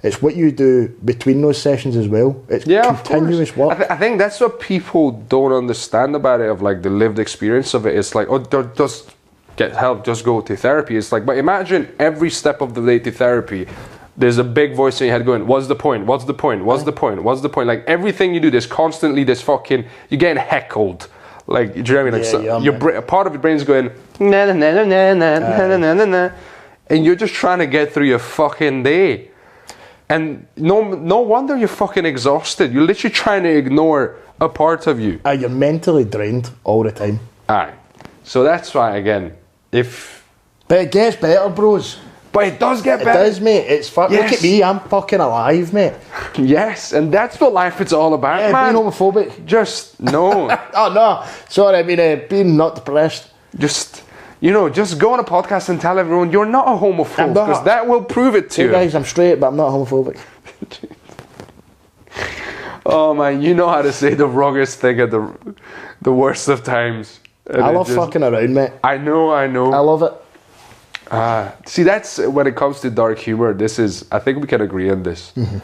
It's what you do between those sessions as well. It's continuous work. I think that's what people don't understand about it, of like the lived experience of it. It's like, oh, just get help, just go to therapy. It's like, but imagine every step of the way to therapy, there's a big voice in your head going, what's the point? What's the point? What's the point? What's the point? Like everything you do, there's constantly this fucking, you're getting heckled. Like, do you know what I mean? Like, your part of your brain's going, na na na na na na na na na, and you're just trying to get through your fucking day. And no wonder you're fucking exhausted. You're literally trying to ignore a part of you. You're mentally drained all the time. Aye. So that's why, again, But it gets better, bros. But it does get better. It does, mate. It's Look at me, I'm fucking alive, mate. Yes, and that's what life is all about, man. Being homophobic. Just, no. Oh, no. Sorry, I mean, being not depressed. Just go on a podcast and tell everyone you're not a homophobe, because that will prove it to you. Guys, I'm straight, but I'm not homophobic. Oh, man, you know how to say the wrongest thing at the worst of times. I love fucking around, mate. I know. I love it. See, that's when it comes to dark humor. I think we can agree on this. Mm-hmm.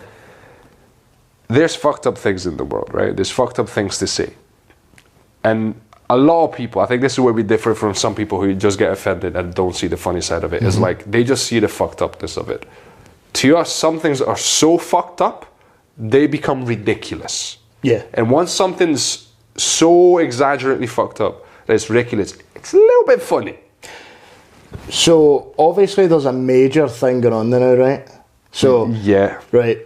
There's fucked up things in the world, right? There's fucked up things to say. And a lot of people, I think this is where we differ from some people who just get offended and don't see the funny side of it. It's like, they just see the fucked upness of it. To us, some things are so fucked up, they become ridiculous. Yeah. And once something's so exaggerately fucked up that it's ridiculous, it's a little bit funny. So, obviously there's a major thing going on there now, right? So, yeah. Right,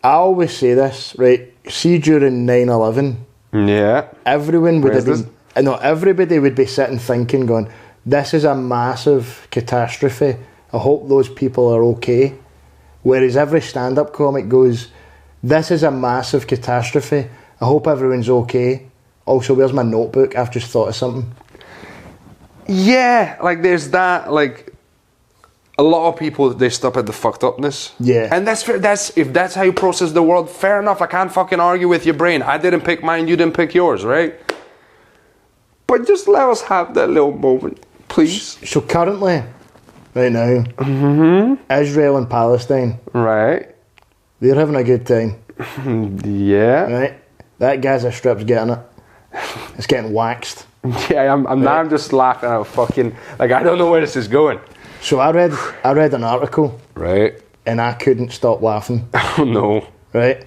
I always say this, right? See, during 9/11, yeah, everyone would have been... everybody would be sitting thinking, going, this is a massive catastrophe. I hope those people are okay. Whereas every stand-up comic goes, this is a massive catastrophe. I hope everyone's okay. Also, where's my notebook? I've just thought of something. Yeah, like there's that, like a lot of people, they stop at the fucked upness. Yeah. And if that's how you process the world, fair enough. I can't fucking argue with your brain. I didn't pick mine, you didn't pick yours, right? But just let us have that little moment, please. So currently, right now, Israel and Palestine. Right. They're having a good time. Yeah. Right. That Gaza Strip's getting it. It's getting waxed. Yeah, I'm just laughing out fucking, like, I don't know where this is going. So I read an article. Right. And I couldn't stop laughing. Oh no. Right.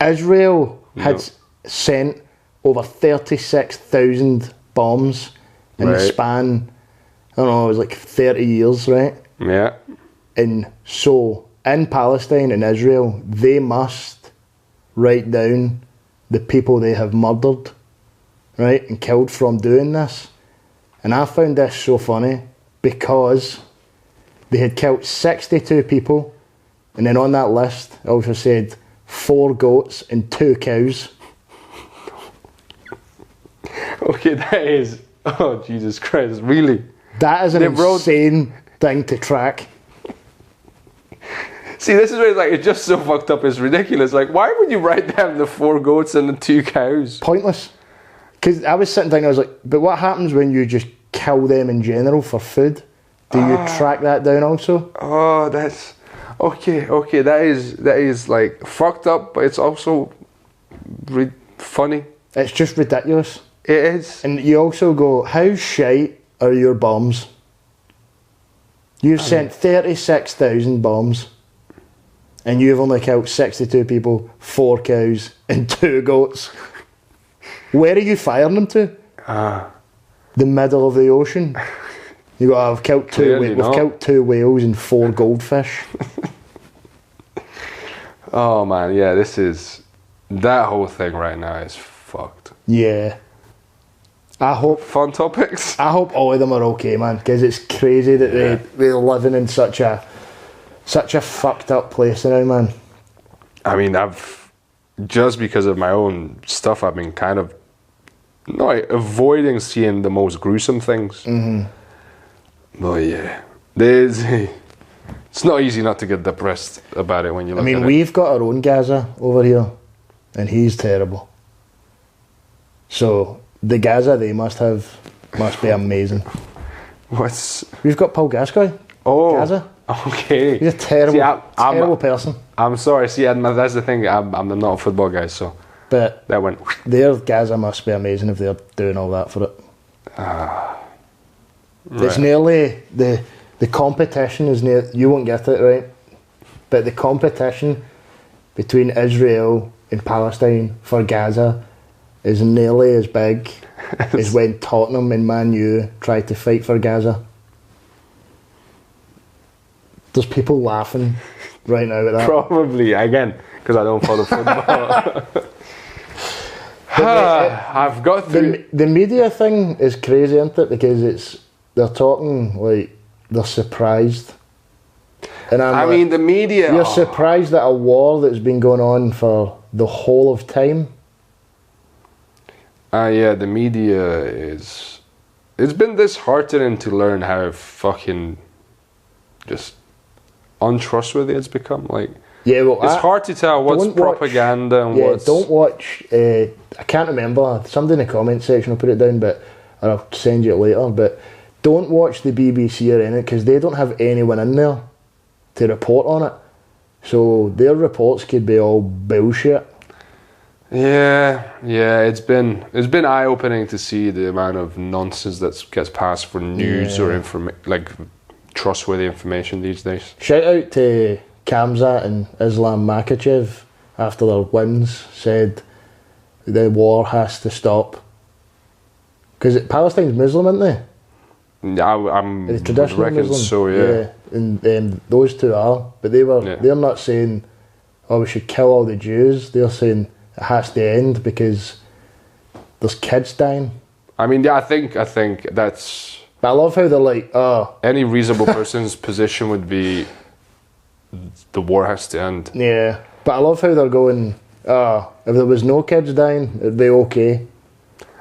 Israel had sent over 36,000 bombs in the span, I don't know, it was like 30 years, right? Yeah. And so, in Palestine and Israel, they must write down the people they have murdered, right, and killed from doing this. And I found this so funny because they had killed 62 people, and then on that list it also said 4 goats and 2 cows. Okay, that is... Oh, Jesus Christ, really? That is an insane thing to track. See, this is where it's like, it's just so fucked up, it's ridiculous. Like, why would you write down the 4 goats and the 2 cows? Pointless. Because I was sitting thinking, I was like, but what happens when you just kill them in general for food? Do you track that down also? Oh, that's... Okay, that is like fucked up, but it's also funny. It's just ridiculous. It is. And you also go, how shite are your bombs? You've sent 36,000 bombs, and you've only killed 62 people, 4 cows, and 2 goats. Where are you firing them to? The middle of the ocean. You go, we've killed 2 whales and 4 goldfish. Oh man, yeah, that whole thing right now is fucked. Yeah. I hope fun topics. I hope all of them are okay, man, because it's crazy that they're living in such a fucked up place now, man. I mean, just because of my own stuff, I've been kind of avoiding seeing the most gruesome things. Mm-hmm. But yeah, it's not easy not to get depressed about it when you look at it. I mean, we've got our own Gaza over here, and he's terrible. So the Gaza they must be amazing. We've got Paul Gascoigne. Oh, Gaza. Okay. He's a terrible person. I'm sorry. See, that's the thing. I'm not a football guy, so. But that went. Their Gaza must be amazing if they're doing all that for it. Right. It's nearly the competition is near. You won't get it right, but the competition between Israel and Palestine for Gaza is nearly as big as when Tottenham and Man U tried to fight for Gaza. There's people laughing right now at that. Probably, again, because I don't follow football. I've got through... The media thing is crazy, isn't it? Because they're talking like they're surprised. And I mean, the media... You're surprised at a war that's been going on for the whole of time? Yeah, the media is... It's been disheartening to learn how fucking just untrustworthy it's become. Like, yeah, well, it's hard to tell what's propaganda and what's... Don't watch... I can't remember. Somebody in the comment section will put it down, but I'll send you it later. But don't watch the BBC or anything, because they don't have anyone in there to report on it. So their reports could be all bullshit. Yeah, it's been eye-opening to see the amount of nonsense that gets passed for news or like trustworthy information these days. Shout out to Kamzat and Islam Makachev after their wins, said the war has to stop. Because Palestine's Muslim, aren't they? Yeah, I'm traditional Muslim. So, yeah. And those two are, but they're not saying, oh, we should kill all the Jews. They're saying it has to end because there's kids dying. I mean, yeah, I think that's... But I love how they're like, oh... Any reasonable person's position would be the war has to end. Yeah, but I love how they're going, oh, if there was no kids dying, it'd be okay.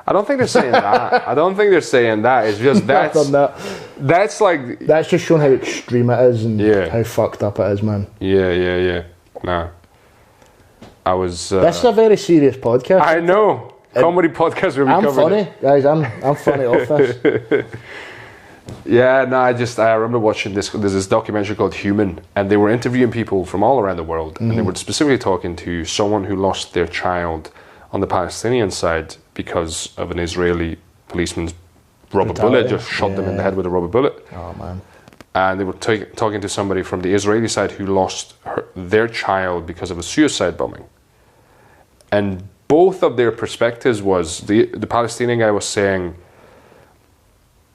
I don't think they're saying that. I don't think they're saying that. It's just that's like... That's just showing how extreme it is and how fucked up it is, man. Yeah. Nah. I was... this is a very serious podcast. I know. Comedy podcast where we cover... I'm funny, guys. I'm funny off this. Yeah, no, I remember watching there's this documentary called Human, and they were interviewing people from all around the world, and they were specifically talking to someone who lost their child on the Palestinian side because of an Israeli policeman's rubber bullet, just shot them in the head with a rubber bullet. Oh, man. And they were talking to somebody from the Israeli side who lost their child because of a suicide bombing. And both of their perspectives was, the Palestinian guy was saying,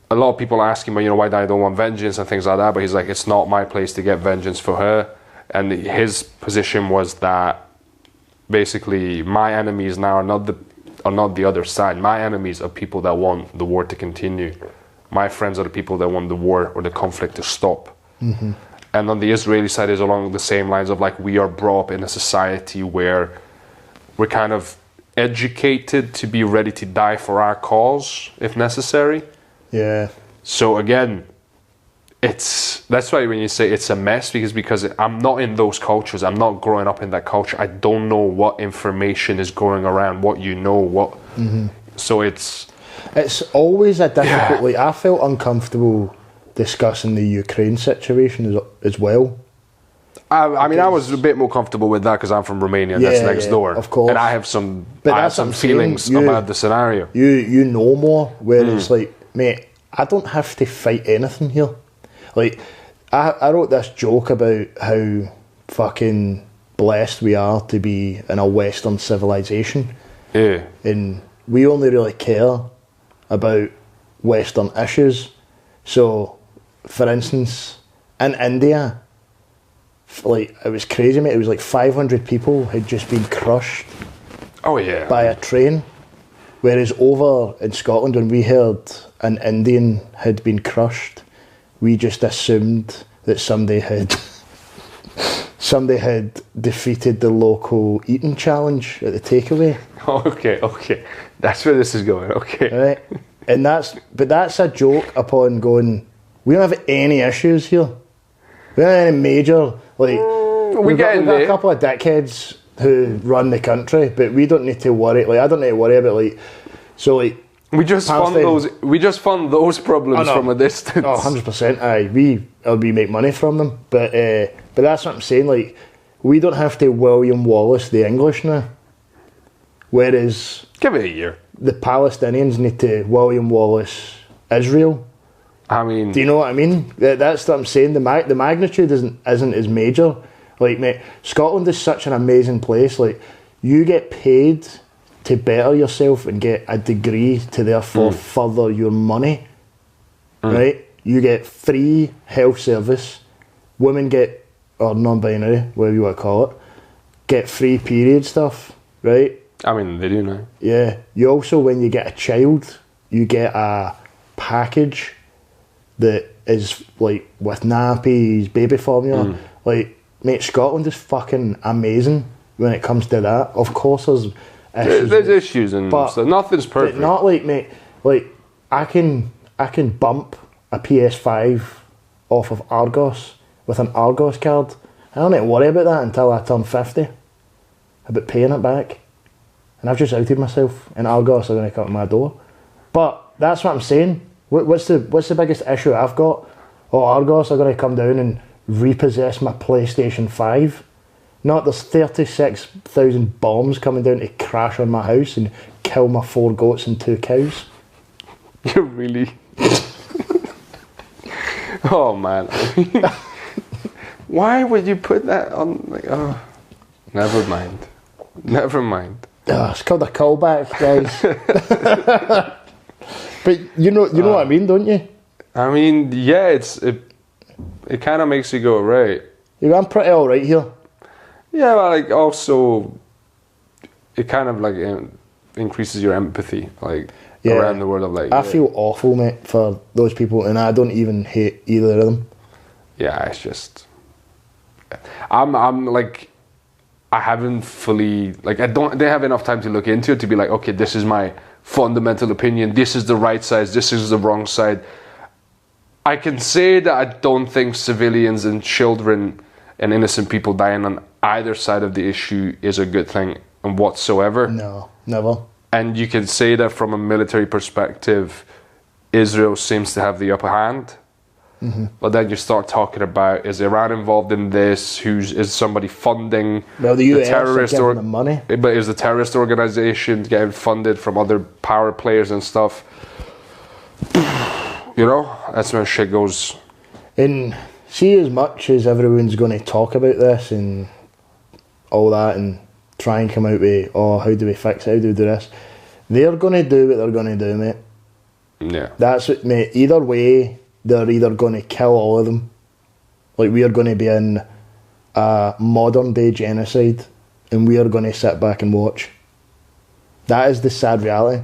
a lot of people ask him, why I don't want vengeance and things like that, but he's like, it's not my place to get vengeance for her. And his position was that basically my enemies now are not the other side. My enemies are people that want the war to continue my friends are the people that want the war or the conflict to stop. Mm-hmm. And on the Israeli side is along the same lines of like, we are brought up in a society where we're kind of educated to be ready to die for our cause if necessary. Yeah. So again, that's why when you say it's a mess, because I'm not in those cultures. I'm not growing up in that culture. I don't know what information is going around, what you know, what. Mm-hmm. So it's always a difficult. Like, I felt uncomfortable discussing the Ukraine situation as well. I mean, I was a bit more comfortable with that because I'm from Romania. And that's next door, of course. And I have some feelings about the scenario. You know more. Where it's like, mate, I don't have to fight anything here. Like, I wrote this joke about how fucking blessed we are to be in a Western civilization. Yeah. And we only really care about Western issues. So, for instance, in India, like, it was crazy, mate. It was like 500 people had just been crushed. Oh, yeah. By a train. Whereas over in Scotland, when we heard an Indian had been crushed, we just assumed that somebody had defeated the local eating challenge at the takeaway. Okay. That's where this is going, okay. Right? And that's a joke upon going, we don't have any issues here. We don't have any major, like, we've got a couple of dickheads who run the country, but we don't need to worry, like, I don't need to worry about, like, so, like, we just fund those problems from a distance. Oh, 100%. Aye, we make money from them, but that's what I'm saying. Like, we don't have to William Wallace the English now. Whereas, give it a year. The Palestinians need to William Wallace Israel. I mean, do you know what I mean? That's what I'm saying. The magnitude isn't as major. Like, mate, Scotland is such an amazing place. Like, you get paid to better yourself and get a degree to therefore further your money, right? You get free health service. Women get, or non-binary, whatever you want to call it, get free period stuff, right? I mean, they do now. Yeah. You also, when you get a child, you get a package that is like with nappies, baby formula. Like, mate, Scotland is fucking amazing when it comes to that. Of course, there's issues and stuff. Nothing's perfect. But not like, mate, like, I can bump a PS5 off of Argos with an Argos card. I don't need to worry about that until I turn 50. About paying it back. And I've just outed myself, and Argos are going to come to my door. But that's what I'm saying. What's the biggest issue I've got? Oh, Argos are going to come down and repossess my PlayStation 5. Not there's 36,000 bombs coming down to crash on my house and kill my 4 goats and 2 cows. You really? Oh man! Why would you put that on? Like, oh, never mind. Oh, it's called a callback, guys. But you know what I mean, don't you? I mean, yeah, it kind of makes you go, right. I'm pretty all right here. Yeah, but like also, it kind of like increases your empathy, like around the world of like. I feel awful, mate, for those people, and I don't even hate either of them. Yeah, it's just, I'm like, I haven't fully like I don't have enough time to look into it to be like, okay, this is my fundamental opinion. This is the right side. This is the wrong side. I can say that I don't think civilians and children and innocent people dying on either side of the issue is a good thing whatsoever. No, never. And you can say that from a military perspective, Israel seems to have the upper hand. Mm-hmm. But then you start talking about, is Iran involved in this? Is somebody funding the US terrorist or the money? But is the terrorist organization getting funded from other power players and stuff? You know, that's when shit goes. And see, as much as everyone's going to talk about this and all that and try and come out with, oh, how do we fix it? How do we do this? They're going to do what they're going to do, mate. Yeah. That's what, mate. Either way, they're either going to kill all of them. Like, we are going to be in a modern day genocide and we are going to sit back and watch. That is the sad reality.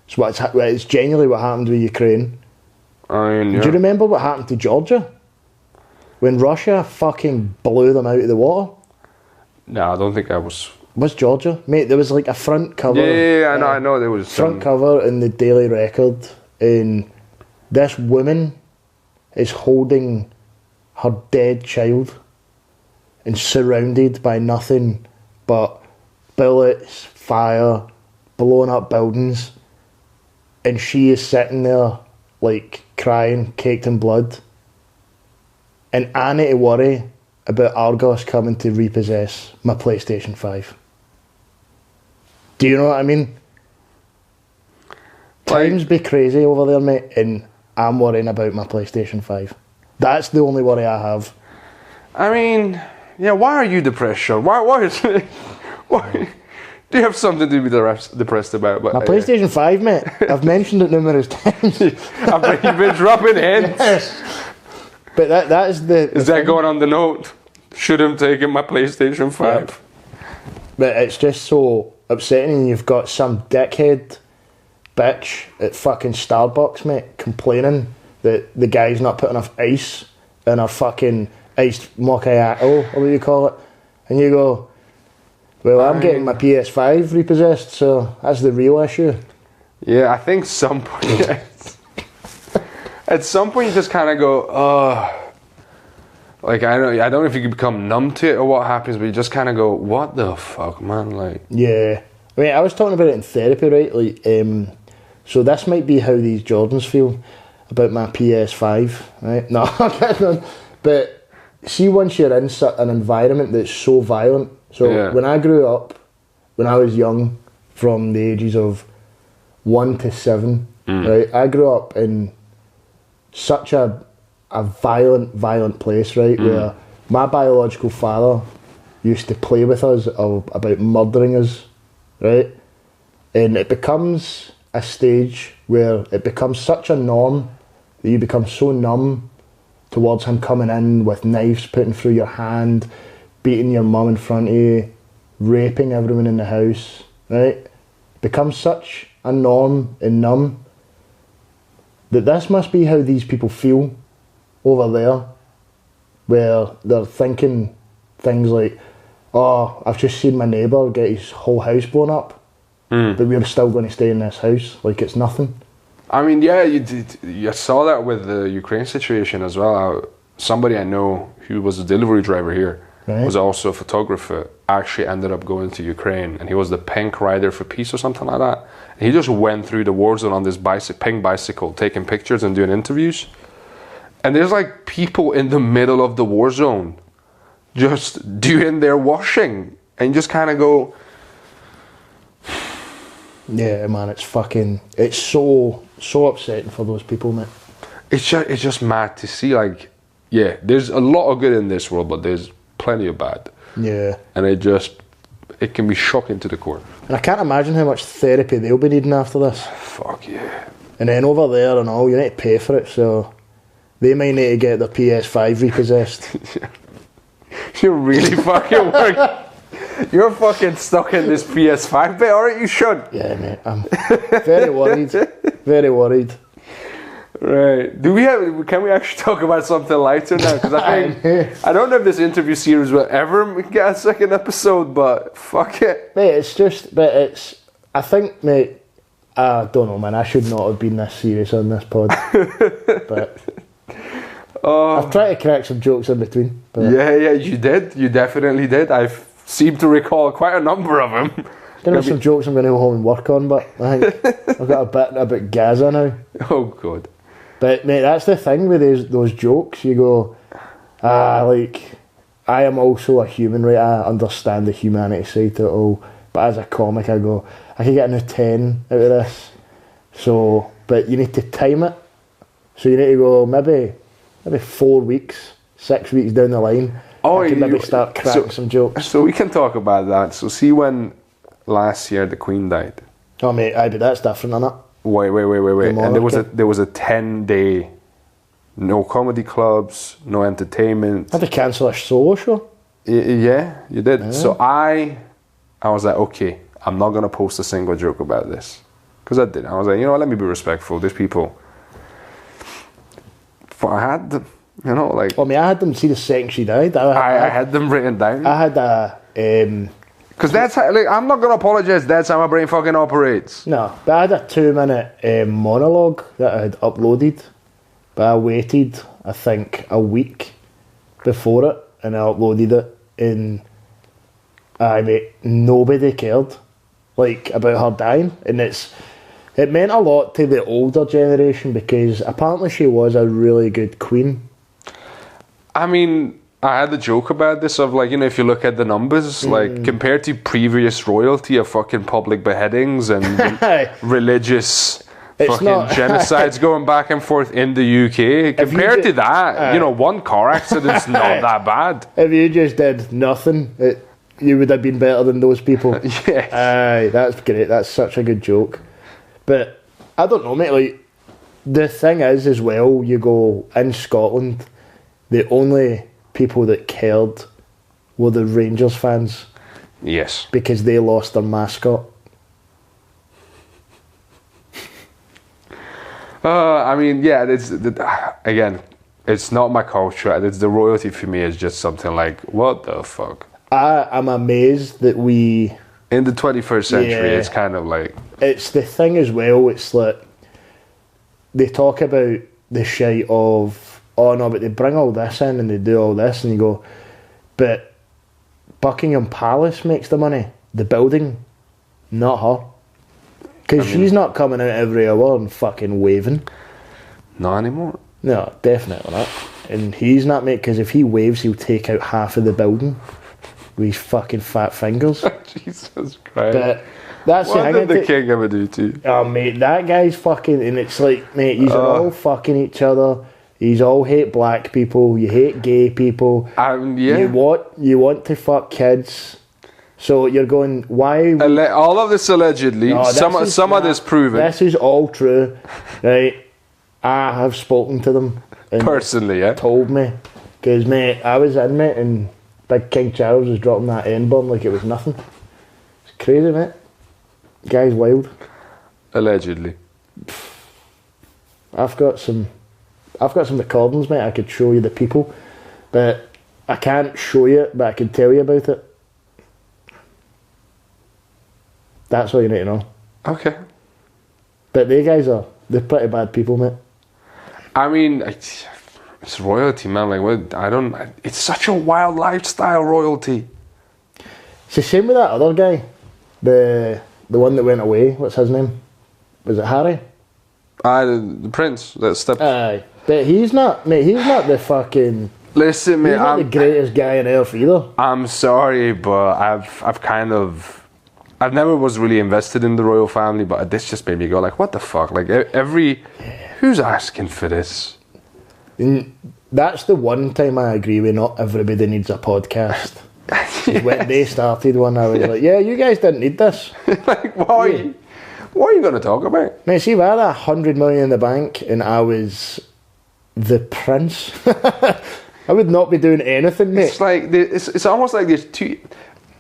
It's genuinely what happened with Ukraine. I mean, yeah. Do you remember what happened to Georgia? When Russia fucking blew them out of the water? No, I don't think I was... Was Georgia? Mate, there was like a front cover. Yeah, I know there was front cover in the Daily Record, and this woman is holding her dead child and surrounded by nothing but bullets, fire, blowing up buildings, and she is sitting there like crying, caked in blood, and I need to worry about Argos coming to repossess my PlayStation 5. Do you know what I mean? Times be crazy over there, mate, and I'm worrying about my PlayStation 5. That's the only worry I have. I mean, yeah, why are you depressed, Sean? Why is it... Why... Do you have something to be depressed about? But, my PlayStation 5, mate. I've mentioned it numerous times. I bet you've been dropping hints. Yes. But that is the... Is that going on the note? Should have taken my PlayStation 5. Yeah. But it's just so upsetting. You've got some dickhead bitch at fucking Starbucks, mate, complaining that the guy's not put enough ice in her fucking iced macchiato, or what do you call it? And you go, well, I'm getting my PS5 repossessed, so that's the real issue. Yeah, I think some point... At some point you just kind of go, like, I don't know if you can become numb to it or what happens, but you just kind of go, what the fuck, man? Like, yeah. I mean, I was talking about it in therapy, right? Like, so this might be how these Jordans feel about my PS5, right? No, I'm kidding. But see, once you're in an environment that's so violent. So when I grew up, when I was young, from the ages of 1 to 7, right? I grew up in such a violent place, right? Where my biological father used to play with us about murdering us, right? And it becomes a stage where it becomes such a norm that you become so numb towards him coming in with knives putting through your hand, beating your mum in front of you, raping everyone in the house, right? Becomes such a norm and numb that this must be how these people feel over there, where they're thinking things like, oh, I've just seen my neighbour get his whole house blown up, but we're still going to stay in this house like it's nothing. I mean, yeah, you saw that with the Ukraine situation as well. Somebody I know who was a delivery driver here, was also a photographer, actually ended up going to Ukraine, and he was the pink rider for peace or something like that. And he just went through the war zone on this pink bicycle, taking pictures and doing interviews. And there's like people in the middle of the war zone just doing their washing, and you just kind of go, yeah, man, it's so upsetting for those people, mate. It's just mad to see, like, yeah, there's a lot of good in this world, but there's plenty of bad. Yeah. And it can be shocking to the core. And I can't imagine how much therapy they'll be needing after this. Fuck yeah. And then over there and all, you need to pay for it, so they might need to get their PS5 repossessed. You're really fucking working. You're fucking stuck in this PS5 bit, aren't you, Sean? Yeah, mate, I'm very worried. Very worried. Right. Can we actually talk about something lighter now? Because I don't know if this interview series will ever get a second episode, but fuck it. Mate, I think, mate, I don't know, man, I should not have been this serious on this pod. But I've tried to crack some jokes in between. But yeah, you did. You definitely did. I seem to recall quite a number of them. There are some jokes I'm going to go home and work on, but I think I've got a bit about Gaza now. Oh, God. But, mate, that's the thing with those jokes. You go, like, I am also a human, right? I understand the humanity side to it all. But as a comic, I go, I could get a 10 out of this. So, but you need to time it. So you need to go maybe 4 weeks, 6 weeks down the line. I can maybe start cracking some jokes. So we can talk about that. So see when last year the Queen died. Oh, mate, but that's different, isn't it? Wait. And there was a 10-day, no comedy clubs, no entertainment. I had to cancel a solo show. Yeah, you did. Yeah. So I was like, okay, I'm not gonna post a single joke about this, because I did. I was like, you know what, let me be respectful. There's people I had them, you know, like... Well, I mean, I had them see the second she died. I had them written down. I had a... Because that's how, like, I'm not going to apologise, that's how my brain fucking operates. No, but I had a 2-minute monologue that I had uploaded, but I waited, I think, a week before it, and I uploaded it, and mate, nobody cared, like, about her dying, and it meant a lot to the older generation, because apparently she was a really good queen. I mean... I had a joke about this of, like, you know, if you look at the numbers, like, compared to previous royalty of fucking public beheadings and religious fucking genocides going back and forth in the UK, compared to that, you know, one car accident's not that bad. If you just did nothing, you would have been better than those people. Yes. Aye, that's great. That's such a good joke. But, I don't know, mate, like, the thing is, as well, you go, in Scotland, the only... people that cared were the Rangers fans. Yes. Because they lost their mascot. I mean, yeah, again, it's not my culture. It's the royalty for me is just something like, what the fuck? I'm amazed that we... In the 21st century, it's kind of like... It's the thing as well, it's like... They talk about the shite of... Oh no, but they bring all this in and they do all this, and you go, but Buckingham Palace makes the money, the building, not her. Because she's not coming out every hour and fucking waving. Not anymore. No, definitely not. And he's not making, because if he waves, he'll take out half of the building with his fucking fat fingers. Jesus Christ. But that's what did the king ever do to you? Oh mate, that guy's fucking, and it's like, mate, he's all fucking each other. He's all hate black people. You hate gay people. Yeah. You want to fuck kids. So you're going, why? All of this allegedly. No, some of this proven. This is all true, right? I have spoken to them and personally. Yeah. Told me, because mate, I was in mate, and Big King Charles was dropping that N-bomb like it was nothing. It's crazy, mate. Guy's wild. Allegedly. I've got some recordings, mate. I could show you the people, but I can't show you it, but I can tell you about it. That's all you need to know. Okay. But they're pretty bad people, mate. I mean, it's royalty, man. Like, what? It's such a wild lifestyle, royalty. It's the same with that other guy, the one that went away. What's his name? Was it Harry? The prince that stepped. Aye. But he's not, mate, he's not the fucking... Listen, mate, he's not the greatest guy on earth either. I'm sorry, but I've never was really invested in the royal family, but this just made me go like, what the fuck? Like, who's asking for this? And that's the one time I agree with not everybody needs a podcast. Yes. When they started one, I was like, yeah, you guys didn't need this. Like, what are you going to talk about? Mate, see, if I had 100 million in the bank and I was... the prince, I would not be doing anything, mate. It's like it's almost like there's two.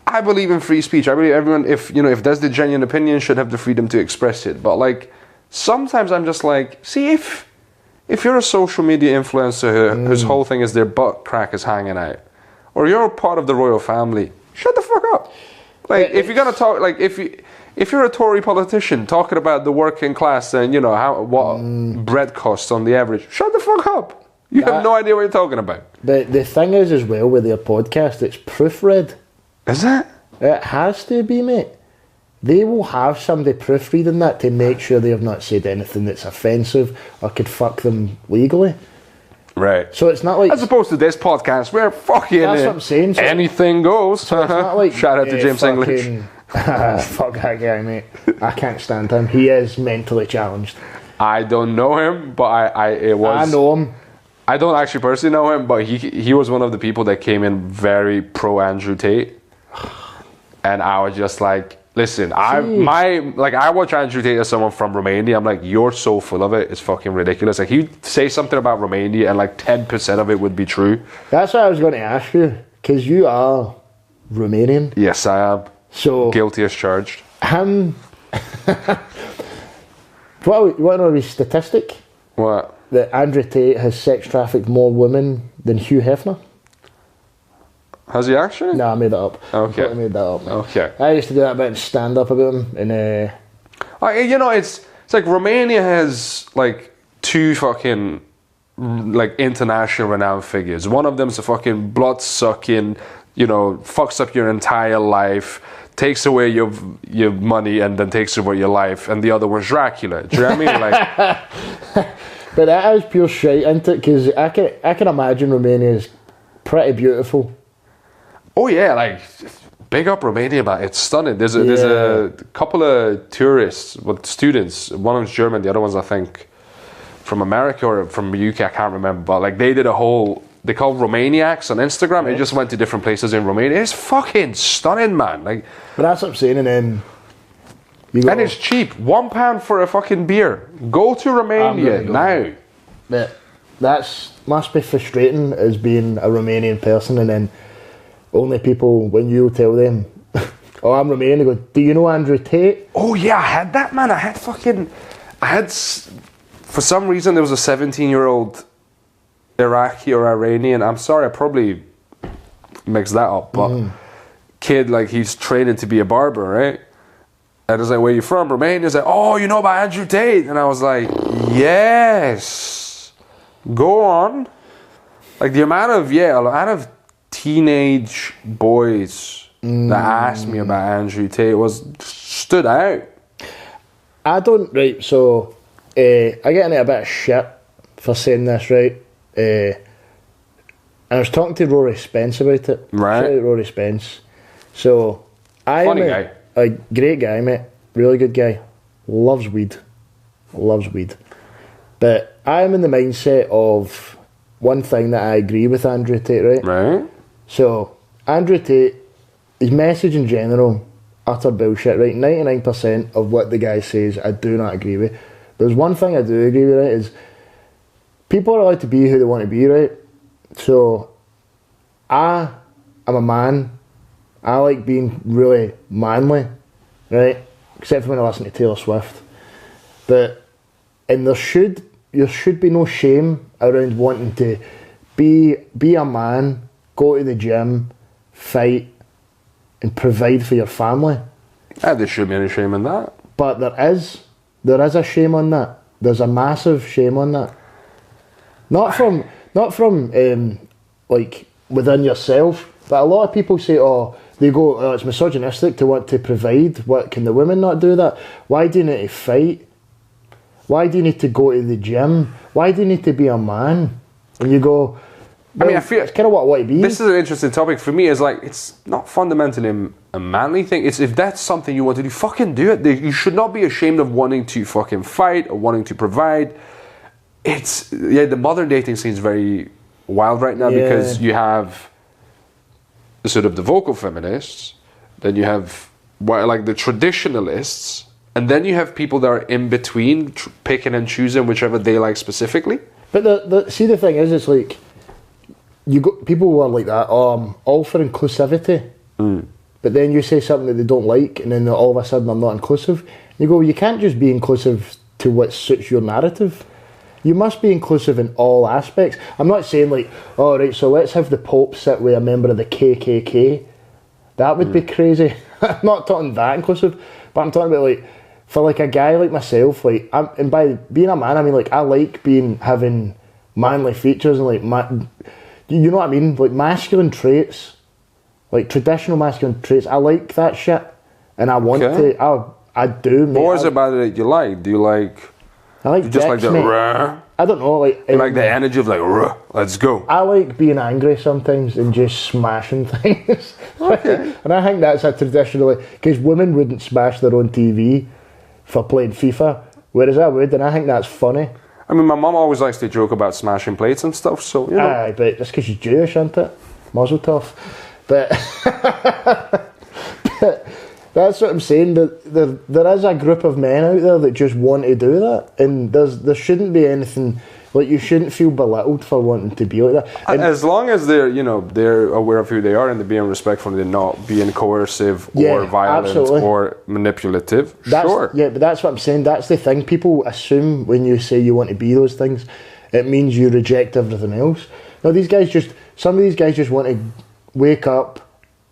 I believe in free speech. I believe everyone, if there's the genuine opinion, should have the freedom to express it. But like sometimes I'm just like, see, if you're a social media influencer whose whole thing is their butt crack is hanging out, or you're part of the royal family, shut the fuck up. Like if you're gonna talk, like if you're a Tory politician talking about the working class and what bread costs on the average, shut the fuck up. You have no idea what you're talking about. The thing is as well with their podcast, it's proofread. Is it? It has to be, mate. They will have somebody proofreading that to make sure they have not said anything that's offensive or could fuck them legally. Right. So it's not like... As opposed to this podcast where fucking... That's what I'm saying. So anything goes. So it's not like... Shout out to James English. Fuck that guy, mate. I can't stand him. He is mentally challenged. I don't know him, but I know him. I don't actually personally know him, but he was one of the people that came in very pro Andrew Tate. And I was just like, listen, I watch Andrew Tate as someone from Romania. I'm like, you're so full of it. It's fucking ridiculous. Like, he'd say something about Romania and like 10% of it would be true. That's what I was going to ask you, because you are Romanian. Yes, I am. So guilty as charged. What? You want to know his statistic? What? that Andrew Tate has sex trafficked more women than Hugh Hefner. Has he actually? No, I made that up. Okay. I made that up. Man. Okay. I used to do that bit in stand-up about him. And, you know, it's like Romania has like two fucking like international renowned figures. One of them's a fucking blood-sucking, you know, fucks up your entire life, takes away your money and then takes away your life, and the other one's Dracula. Do you know what I mean? Like, but that is pure shite, isn't it? Because I can imagine Romania is pretty beautiful. oh yeah, like big up Romania, man. It's stunning. There's a couple of tourists, students. One of them's German, the other one's I think from America or from the UK. I can't remember, but like they did a whole. They called Romaniacs on Instagram. They just went to different places in Romania. It's fucking stunning, man. Like, but that's what I'm saying. And then and it's cheap. £1 for a fucking beer. Go to Romania now. But that's must be frustrating as being a Romanian person, and then only people when you tell them, "Oh, I'm Romanian," they go, "Do you know Andrew Tate?" Oh yeah, I had that, man. For some reason there was a 17-year-old Iraqi or Iranian. I'm sorry, I probably mixed that up, but kid, like he's training to be a barber, right? And I was like, "Where you from?" Romania. He's like, "Oh, you know about Andrew Tate?" And I was like, "Yes, go on." Like the amount of teenage boys that asked me about Andrew Tate stood out. I don't, right, so I get into a bit of shit for saying this, right? And I was talking to Rory Spence about it. Right. Shout out Rory Spence. So, Funny guy. A great guy, mate. Really good guy. Loves weed. But I'm in the mindset of one thing that I agree with Andrew Tate, right? Right. So, Andrew Tate, his message in general, utter bullshit, right? 99% of what the guy says, I do not agree with. There's one thing I do agree with, right, is people are allowed to be who they want to be, right? So, I am a man. I like being really manly, right? Except for when I listen to Taylor Swift. And there should be no shame around wanting to be a man, go to the gym, fight, and provide for your family. There shouldn't be any shame in that. But there is a shame on that. There's a massive shame on that. Not from like within yourself, but a lot of people say, they go, "Oh, it's misogynistic to want to provide. What, can the women not do that? Why do you need to fight? Why do you need to go to the gym? Why do you need to be a man?" And you go, well, I feel it's kind of what I want to be. This is an interesting topic for me. Is like it's not fundamentally a manly thing. It's if that's something you want to do, fucking do it. You should not be ashamed of wanting to fucking fight or wanting to provide. The modern dating scene is very wild right now because you have sort of the vocal feminists, then you have like the traditionalists, and then you have people that are in between, picking and choosing whichever they like specifically. But the thing is, it's like people who are like that. I'm all for inclusivity, but then you say something that they don't like, and then all of a sudden I'm not inclusive. You go, you can't just be inclusive to what suits your narrative. You must be inclusive in all aspects. I'm not saying like, all right, so let's have the Pope sit with a member of the KKK. That would be crazy. I'm not talking that inclusive, but I'm talking about like, for like a guy like myself, like, and by being a man, I mean like I like having manly features and like you know what I mean, like masculine traits, like traditional masculine traits. I like that shit, and I want to. I do. Mate. What is it about it that you like? Do you like? I like you just like the rah? I don't know, like you like the energy of like rah, let's go. I like being angry sometimes and just smashing things. Okay. And I think that's a traditional, because women wouldn't smash their own TV for playing FIFA, whereas I would, and I think that's funny. I mean, my mum always likes to joke about smashing plates and stuff, so you know. Aye, but that's because you're Jewish, isn't it? Mazel tov. But that's what I'm saying. There is a group of men out there that just want to do that, and there shouldn't be anything like you shouldn't feel belittled for wanting to be like that. And as long as they're aware of who they are and they're being respectful and they're not being coercive or violent or manipulative. Sure. Yeah, but that's what I'm saying. That's the thing. People assume when you say you want to be those things, it means you reject everything else. No, some of these guys just want to wake up,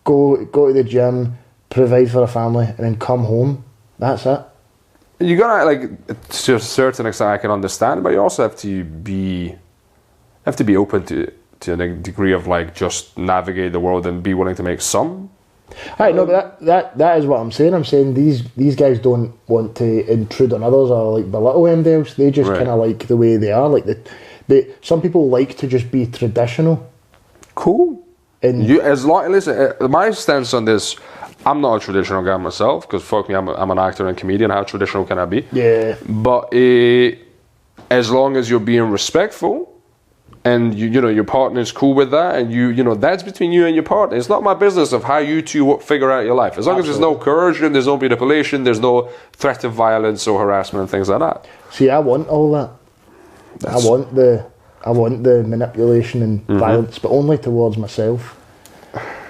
go to the gym, provide for a family, and then come home. That's it. You gotta, like, to a certain extent I can understand, but you also have to be open to a degree of, like, just navigate the world and be willing to make some. Right, no, but that is what I'm saying. I'm saying these guys don't want to intrude on others or, like, belittle them else. They just kind of like the way they are. Like, some people like to just be traditional. Cool. And listen, my stance on this, I'm not a traditional guy myself, because fuck me, I'm an actor and comedian. How traditional can I be? Yeah. But as long as you're being respectful, and you know your partner's cool with that, and you know that's between you and your partner. It's not my business of how you two figure out your life. As long as there's no coercion, there's no manipulation, there's no threat of violence or harassment and things like that. See, I want all that. I want the manipulation and violence, but only towards myself.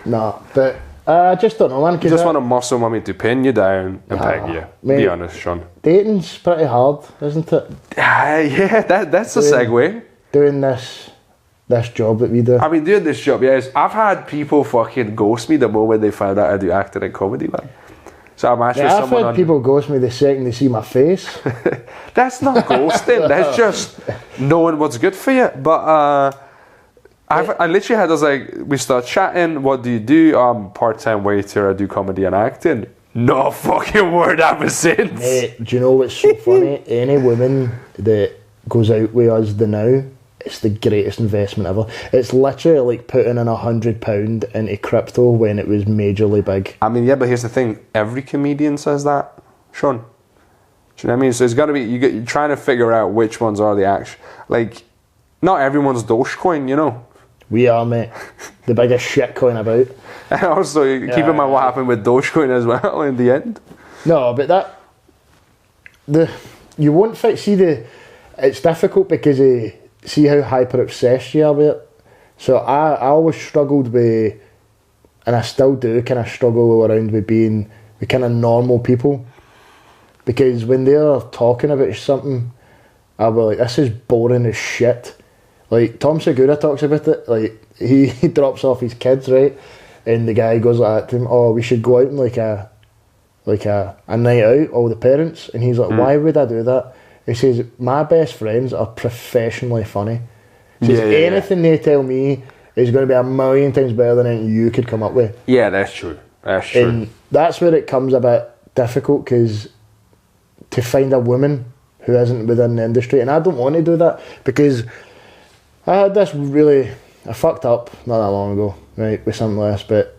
Nah, but I just don't know, man. You just want a muscle mummy to pin you down and peg you. Mate, be honest, Sean. Dating's pretty hard, isn't it? Yeah, that's a segue. Doing this job that we do. I mean, doing this job, yes. I've had people fucking ghost me the moment they found out I do acting and comedy, man. So I'm actually I've had people ghost me the second they see my face. That's not ghosting. That's just knowing what's good for you. But I literally had this, like, we start chatting. What do you do? I'm part-time waiter. I do comedy and acting. No fucking word ever since. Hey, do you know what's so funny? Any woman that goes out with us now, it's the greatest investment ever. It's literally like putting in £100 into crypto when it was majorly big. I mean, yeah, but here's the thing. Every comedian says that, Sean. Do you know what I mean? So it's got to be, you're trying to figure out which ones are the actual, like, not everyone's Dogecoin, you know. We are, mate. The biggest shitcoin about. And also, keep in mind what happened with Dogecoin as well in the end. No, but you won't it's difficult because see how hyper obsessed you are with it. So I always struggled with, and I still do kind of struggle around with being with kind of normal people, because when they're talking about something, I'll be like, this is boring as shit. Like Tom Segura talks about it. Like he drops off his kids, right, and the guy goes like that to him. Oh, we should go out and like a night out, all the parents, and he's like, why would I do that? He says, my best friends are professionally funny. He says, anything they tell me is going to be a million times better than anything you could come up with. Yeah, that's true. That's true. And that's where it comes a bit difficult, because to find a woman who isn't within the industry, and I don't want to do that, because I had this I fucked up not that long ago, right, with something like this, but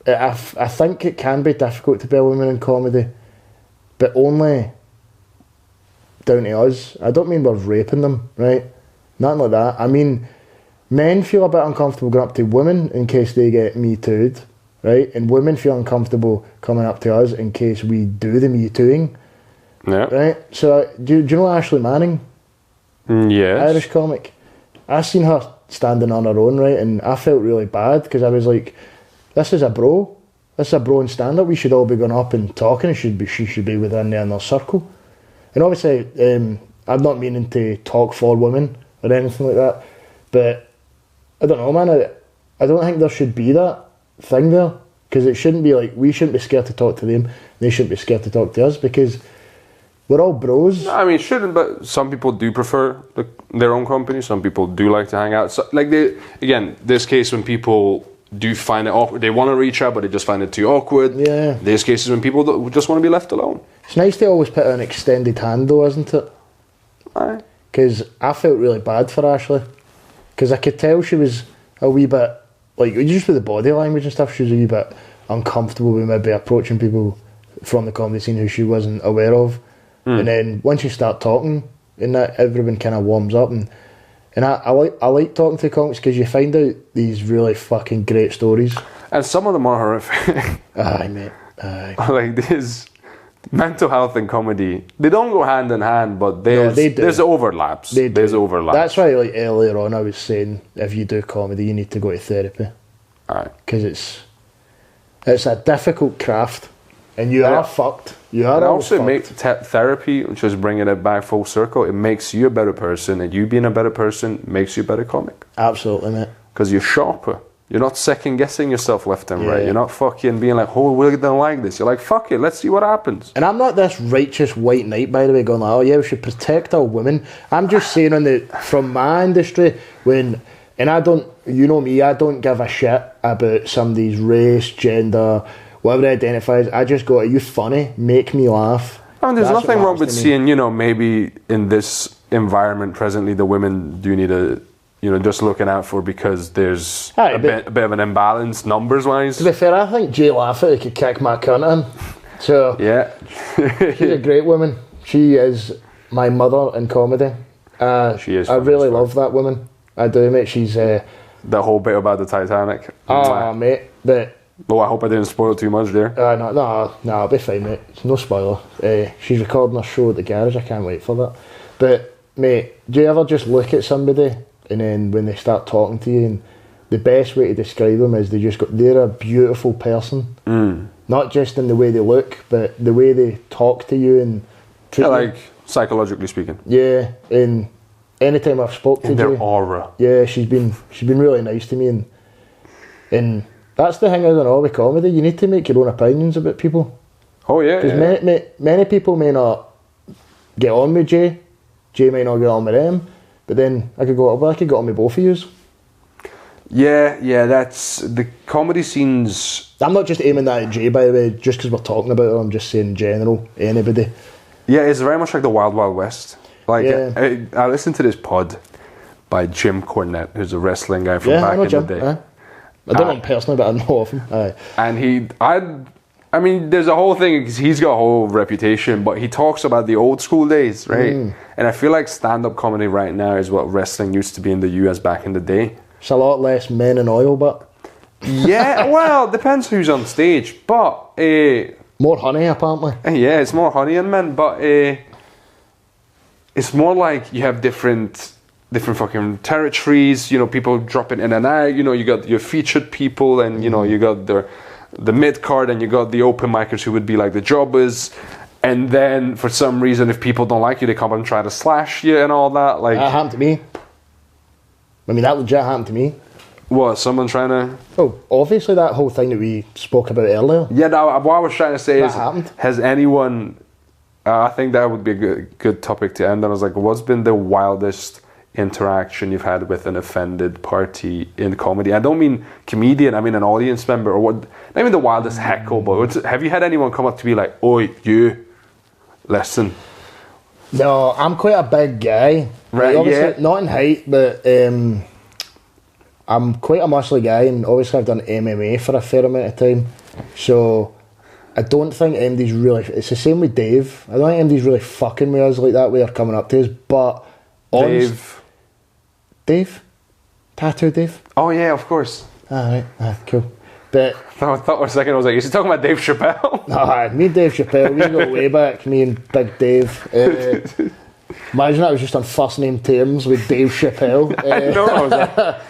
I think it can be difficult to be a woman in comedy, but only down to us. I don't mean we're raping them, right? Nothing like that. I mean, men feel a bit uncomfortable going up to women in case they get Me Too'd, right? And women feel uncomfortable coming up to us in case we do the Me Too'ing, right? So, do you know Ashley Manning? Yes. Irish comic. I seen her standing on her own, right? And I felt really bad, because I was like, this is a bro. This is a bro in stand-up. We should all be going up and talking. She should be within the inner circle. And obviously, I'm not meaning to talk for women or anything like that, but I don't know, man. I don't think there should be that thing there, because it shouldn't be like, we shouldn't be scared to talk to them, they shouldn't be scared to talk to us, because we're all bros. I mean, it shouldn't, but some people do prefer their own company. Some people do like to hang out. So, like, this case when people do find it awkward, they want to reach out, but they just find it too awkward. Yeah. There's cases when people just want to be left alone. It's nice to always put an extended hand though, isn't it? Aye. Because I felt really bad for Ashley, because I could tell she was a wee bit, like, just with the body language and stuff, she was a wee bit uncomfortable with maybe approaching people from the comedy scene who she wasn't aware of. And then once you start talking, and that, everyone kind of warms up, and I like talking to comics, because you find out these really fucking great stories, and some of them are horrific. Aye, mate. Aye. Like, this mental health and comedy, they don't go hand in hand, but there's overlaps. There's overlaps. That's why, like, earlier on I was saying, if you do comedy, you need to go to therapy. Aye. Because it's a difficult craft. And you are fucked. You are And always also, fucked. therapy, which is bringing it back full circle, it makes you a better person, and you being a better person makes you a better comic. Absolutely, mate. Because you're sharper. You're not second guessing yourself left and right. Yeah. You're not fucking being like, oh, we don't like this. You're like, fuck it, let's see what happens. And I'm not this righteous white knight, by the way, going like, oh yeah, we should protect our women. I'm just saying from my industry, and I don't, you know me, I don't give a shit about somebody's race, gender, whatever they identify as. I just go, are you funny? Make me laugh. I mean, there's That's nothing what wrong with matters to me. seeing, maybe in this environment presently, the women do need a, just looking out for, because there's Aye, a bit of an imbalance numbers-wise. To be fair, I think Jay Lafferty could kick my cunt in. So, Yeah. she's a great woman. She is my mother in comedy. She is I funny really as fuck. love that woman. I do, mate. She's, The whole bit about the Titanic. mate. But, Oh, I hope I didn't spoil too much there. no, I'll be fine, mate. It's no spoiler. She's recording her show at the garage. I can't wait for that. But, mate, do you ever just look at somebody and then when they start talking to you, and the best way to describe them is they're a beautiful person. Not just in the way they look, but the way they talk to you and treat Yeah, you. like, psychologically speaking. Yeah, and anytime I've spoke to In their Jay, aura. yeah, she's been really nice to me, and that's the thing I don't know with comedy. You need to make your own opinions about people, Oh, yeah. because yeah. many people may not get on with Jay. Jay may not get on with them, but then I could get on with both of yous. Yeah, that's the comedy scenes. I'm not just aiming that at Jay, by the way, just because we're talking about her. I'm just saying in general, anybody. Yeah, it's very much like the Wild Wild West. Like, Yeah. I listened to this pod by Jim Cornette, who's a wrestling guy from Yeah, I back know in Jim. the day. I don't know him personally, but I know of him. Aye. And I mean, there's a whole thing, 'cause he's got a whole reputation, but he talks about the old school days, right? And I feel like stand-up comedy right now is what wrestling used to be in the US back in the day. It's a lot less men in oil, but Yeah, well, depends who's on stage, but more honey apparently. yeah, it's more honey and men, but it's more like you have different fucking territories, people dropping in and out, you got your featured people, and you got the mid-card, and you got the open micers who would be like the jobbers, and then for some reason, if people don't like you, they come and try to slash you and all that. Like, That happened to me. I mean, that legit happened to me. what, someone trying to... Oh, obviously that whole thing that we spoke about earlier. Yeah, no, what I was trying to say That is, happened. has anyone... I think that would be a good topic to end on. I was like, what's been the wildest interaction you've had with an offended party in comedy? I don't mean comedian, I mean an audience member, or what? Not even the wildest heckle, but have you had anyone come up to be like, "Oh, you, listen"? No, I'm quite a big guy. Right, obviously, yeah. not in height, but I'm quite a muscly guy, and obviously I've done MMA for a fair amount of time. So I don't think MD's really... It's the same with Dave. I don't think MD's really fucking with us like that way, or coming up to us, but... Dave? Tattoo Dave? Oh yeah, of course. Right, cool. But... I thought for a second I was like, is he talking about Dave Chappelle? Me and Dave Chappelle, we go way back, me and Big Dave. Imagine I was just on first name terms with Dave Chappelle. I know. I was like,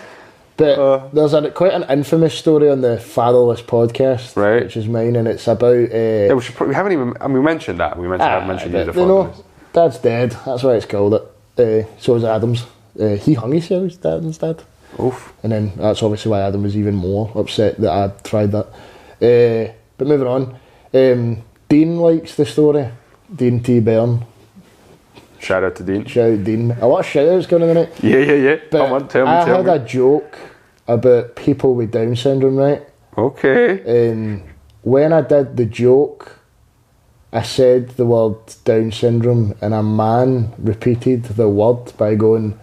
But there's quite an infamous story on the Fatherless podcast, Right. which is mine, and it's about... yeah, we haven't even. I mean, we mentioned that. We mentioned. I've mentioned but the they know, photos. Dad's dead. That's why it's called it. So is Adam's. He hung himself, his dad instead. Oof. And then that's obviously why Adam was even more upset that I tried that. But moving on. Dean likes the story. Dean T. Byrne. Shout out to Dean. Shout out Dean. A lot of shout outs going on in it. Yeah. But Come on, tell me. I had a joke about people with Down syndrome, right? Okay. And when I did the joke, I said the word Down syndrome, and a man repeated the word by going,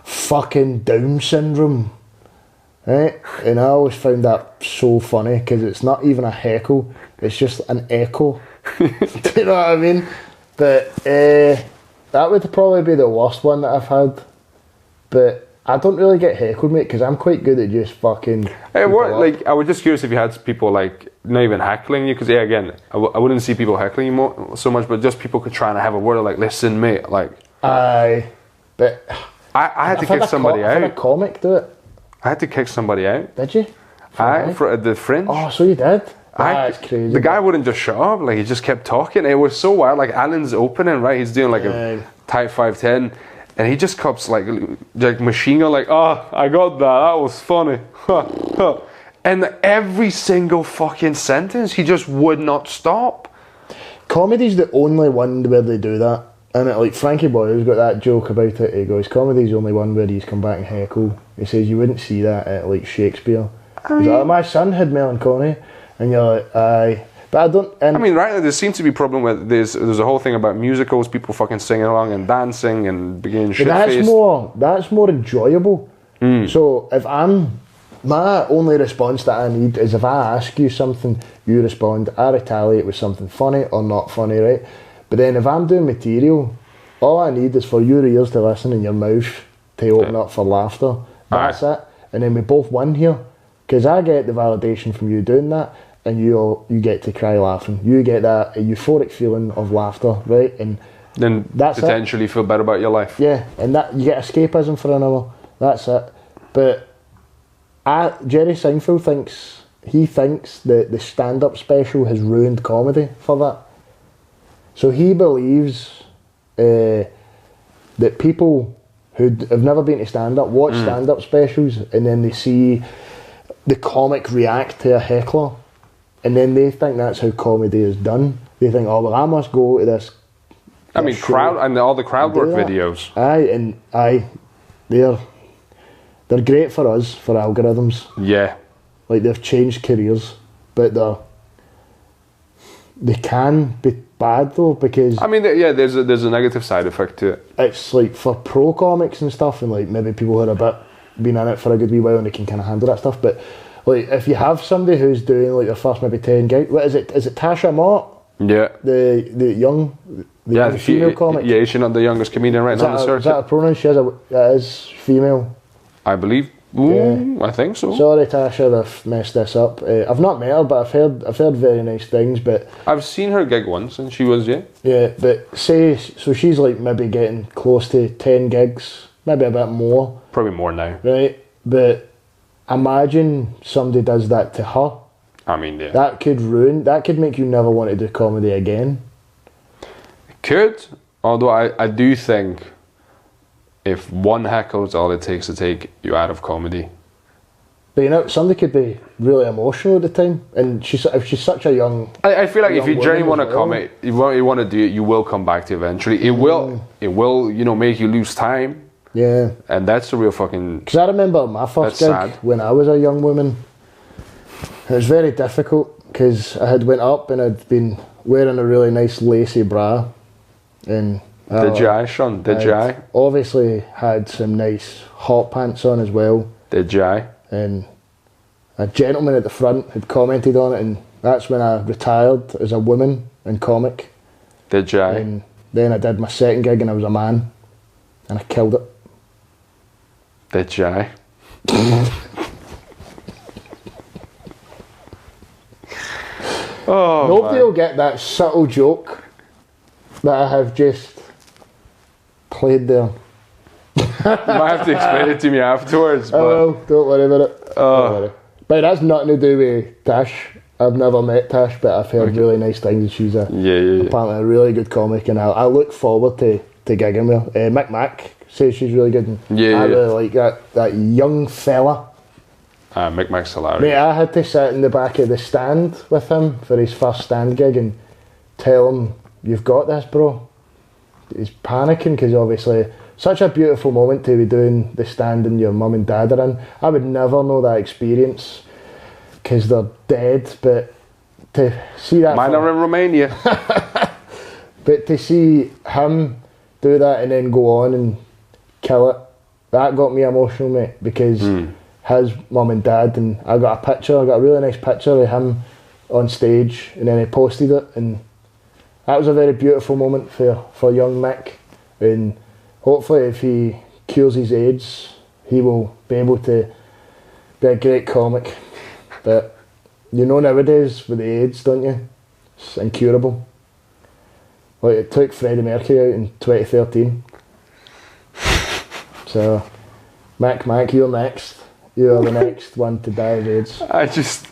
"Fucking Down syndrome." Right? And I always found that so funny, because it's not even a heckle, it's just an echo. Do you know what I mean? But that would probably be the worst one that I've had. But I don't really get heckled, mate, because I'm quite good at just fucking... Hey, what? people up. Like, I was just curious if you had people like not even heckling you, because yeah, again, I wouldn't see people heckling you so much, but just people could try and have a word of like, "Listen, mate," like. Aye, but I had to I've had kick somebody I've had a out. comic do it. I had to kick somebody out. Did you? For the Fringe. Oh, so you did? That's crazy. The guy wouldn't just shut up. Like, he just kept talking. It was so wild. Like, Alan's opening, right? He's doing like a tight 5'10", and he just comes like machine gun, like, oh, I got that was funny. And every single fucking sentence, he just would not stop. Comedy's the only one where they do that. And like Frankie Boyle's got that joke about it. He goes, comedy's the only one where he's come back and heckle. He says you wouldn't see that at like Shakespeare. He's like, my son had melancholy, and you're like, aye. But I don't. And I mean, right? There seems to be a problem with there's a whole thing about musicals, people fucking singing along and dancing and being shit faced. That's more enjoyable. So if my only response that I need is if I ask you something, you respond. I retaliate with something funny or not funny, right? But then if I'm doing material, all I need is for your ears to listen and your mouth to open up for laughter. That's it. And then we both win here. Because I get the validation from you doing that, and you get to cry laughing. You get that euphoric feeling of laughter, right? And then that's potentially feel better about your life. Yeah, and that you get escapism for an hour. That's it. But Jerry Seinfeld thinks that the stand-up special has ruined comedy for that. So he believes that people who have never been to stand-up watch stand-up specials, and then they see the comic react to a heckler, and then they think that's how comedy is done. They think, oh well, I must go to this. I mean, crowd and all the crowd work videos. They're great for us, for algorithms. Yeah, like they've changed careers, but they can be bad though, because I mean, there's a negative side effect to it. It's like for pro comics and stuff, and like maybe people who are a bit been in it for a good wee while and they can kind of handle that stuff. But like if you have somebody who's doing like their first maybe 10 gigs, what is it? Is it Tasha Mott? Yeah. The young female comic. Yeah, she's not the youngest comedian right now on the circuit. Is that a pronoun? That is female. I believe. I think so. Sorry, Tasha, I've messed this up. I've not met her, but I've heard very nice things. But I've seen her gig once, and she was but so she's like maybe getting close to 10 gigs, maybe a bit more. Probably more now. Right, but imagine somebody does that to her. I mean, yeah. That could make you never want to do comedy again. It could, although I do think if one heckle is all it takes to take you out of comedy. But you know, somebody could be really emotional at the time, and if she's such a young. I feel like if you genuinely want to comment, you want to do it, you will come back to it eventually. It will, make you lose time. Yeah. And that's the real fucking. Because I remember my first gig when I was a young woman. It was very difficult because I had went up and I'd been wearing a really nice lacy bra, and did you, Sean? Did you? Obviously had some nice hot pants on as well. Did you? And a gentleman at the front had commented on it, and that's when I retired as a woman and comic. Did you? And then I did my second gig and I was a man, and I killed it. Did you? Oh, nobody will get that subtle joke that I have just played there. You might have to explain it to me afterwards. But oh, don't worry about it. Don't worry. But that's nothing to do with Tash. I've never met Tash, but I've heard really nice things. She's apparently a really good comic, and I look forward to gigging with her. Mick Mac says she's really good. And I really like that young fella. Mick Mac's hilarious. Mate, I had to sit in the back of the stand with him for his first stand gig and tell him, "You've got this, bro." He's panicking because obviously such a beautiful moment to be doing the stand and your mum and dad are in. I would never know that experience because they're dead, but to see that. Mine are in Romania. But to see him do that and then go on and kill it, that got me emotional, mate, because his mum and dad, and I got a really nice picture of him on stage, and then he posted it, and that was a very beautiful moment for young Mick, and hopefully if he cures his AIDS, he will be able to be a great comic. But you know nowadays with the AIDS, don't you? It's incurable. Like it took Freddie Mercury out in 2013. So, Mick, you're next. You're the next one to die of AIDS. I just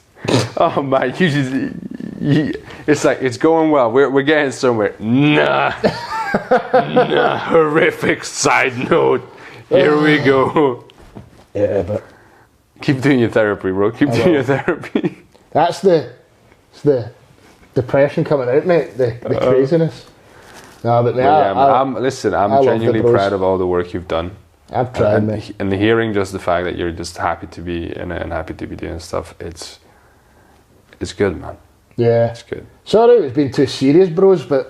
Oh man, it's like it's going well. We're getting somewhere. Nah, nah. Horrific side note. Here we go. Yeah, but keep doing your therapy, bro. Keep doing your therapy. It's the depression coming out, mate. The craziness. No, but mate, I'm genuinely proud of all the work you've done. I've tried, mate. And hearing just the fact that you're just happy to be and happy to be doing stuff, it's good, man. Yeah, it's good. Sorry, it's been too serious, bros, but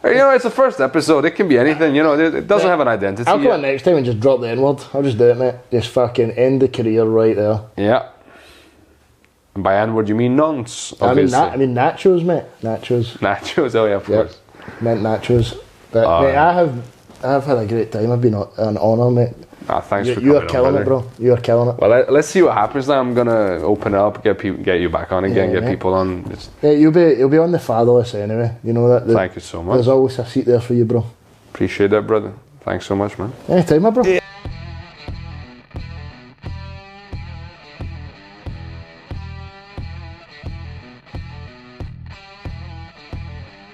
it's the first episode. It can be anything, it doesn't have an identity. I'll come on next time and just drop the N-word. I'll just do it, mate. Just fucking end the career right there. Yeah. And by N-word, you mean nonce, obviously. I mean nachos, mate. Nachos, oh yeah, of course. Meant nachos. But, mate, I've had a great time. I've been an honour, mate. Thanks for coming. You are killing it, bro. You are killing it. Well, let's see what happens now. I'm gonna open it up, get you back on again, get people on. Yeah, you'll be on the Fatherless anyway. You know that. Thank you so much. There's always a seat there for you, bro. Appreciate that, brother. Thanks so much, man. Anytime, my bro. Yeah.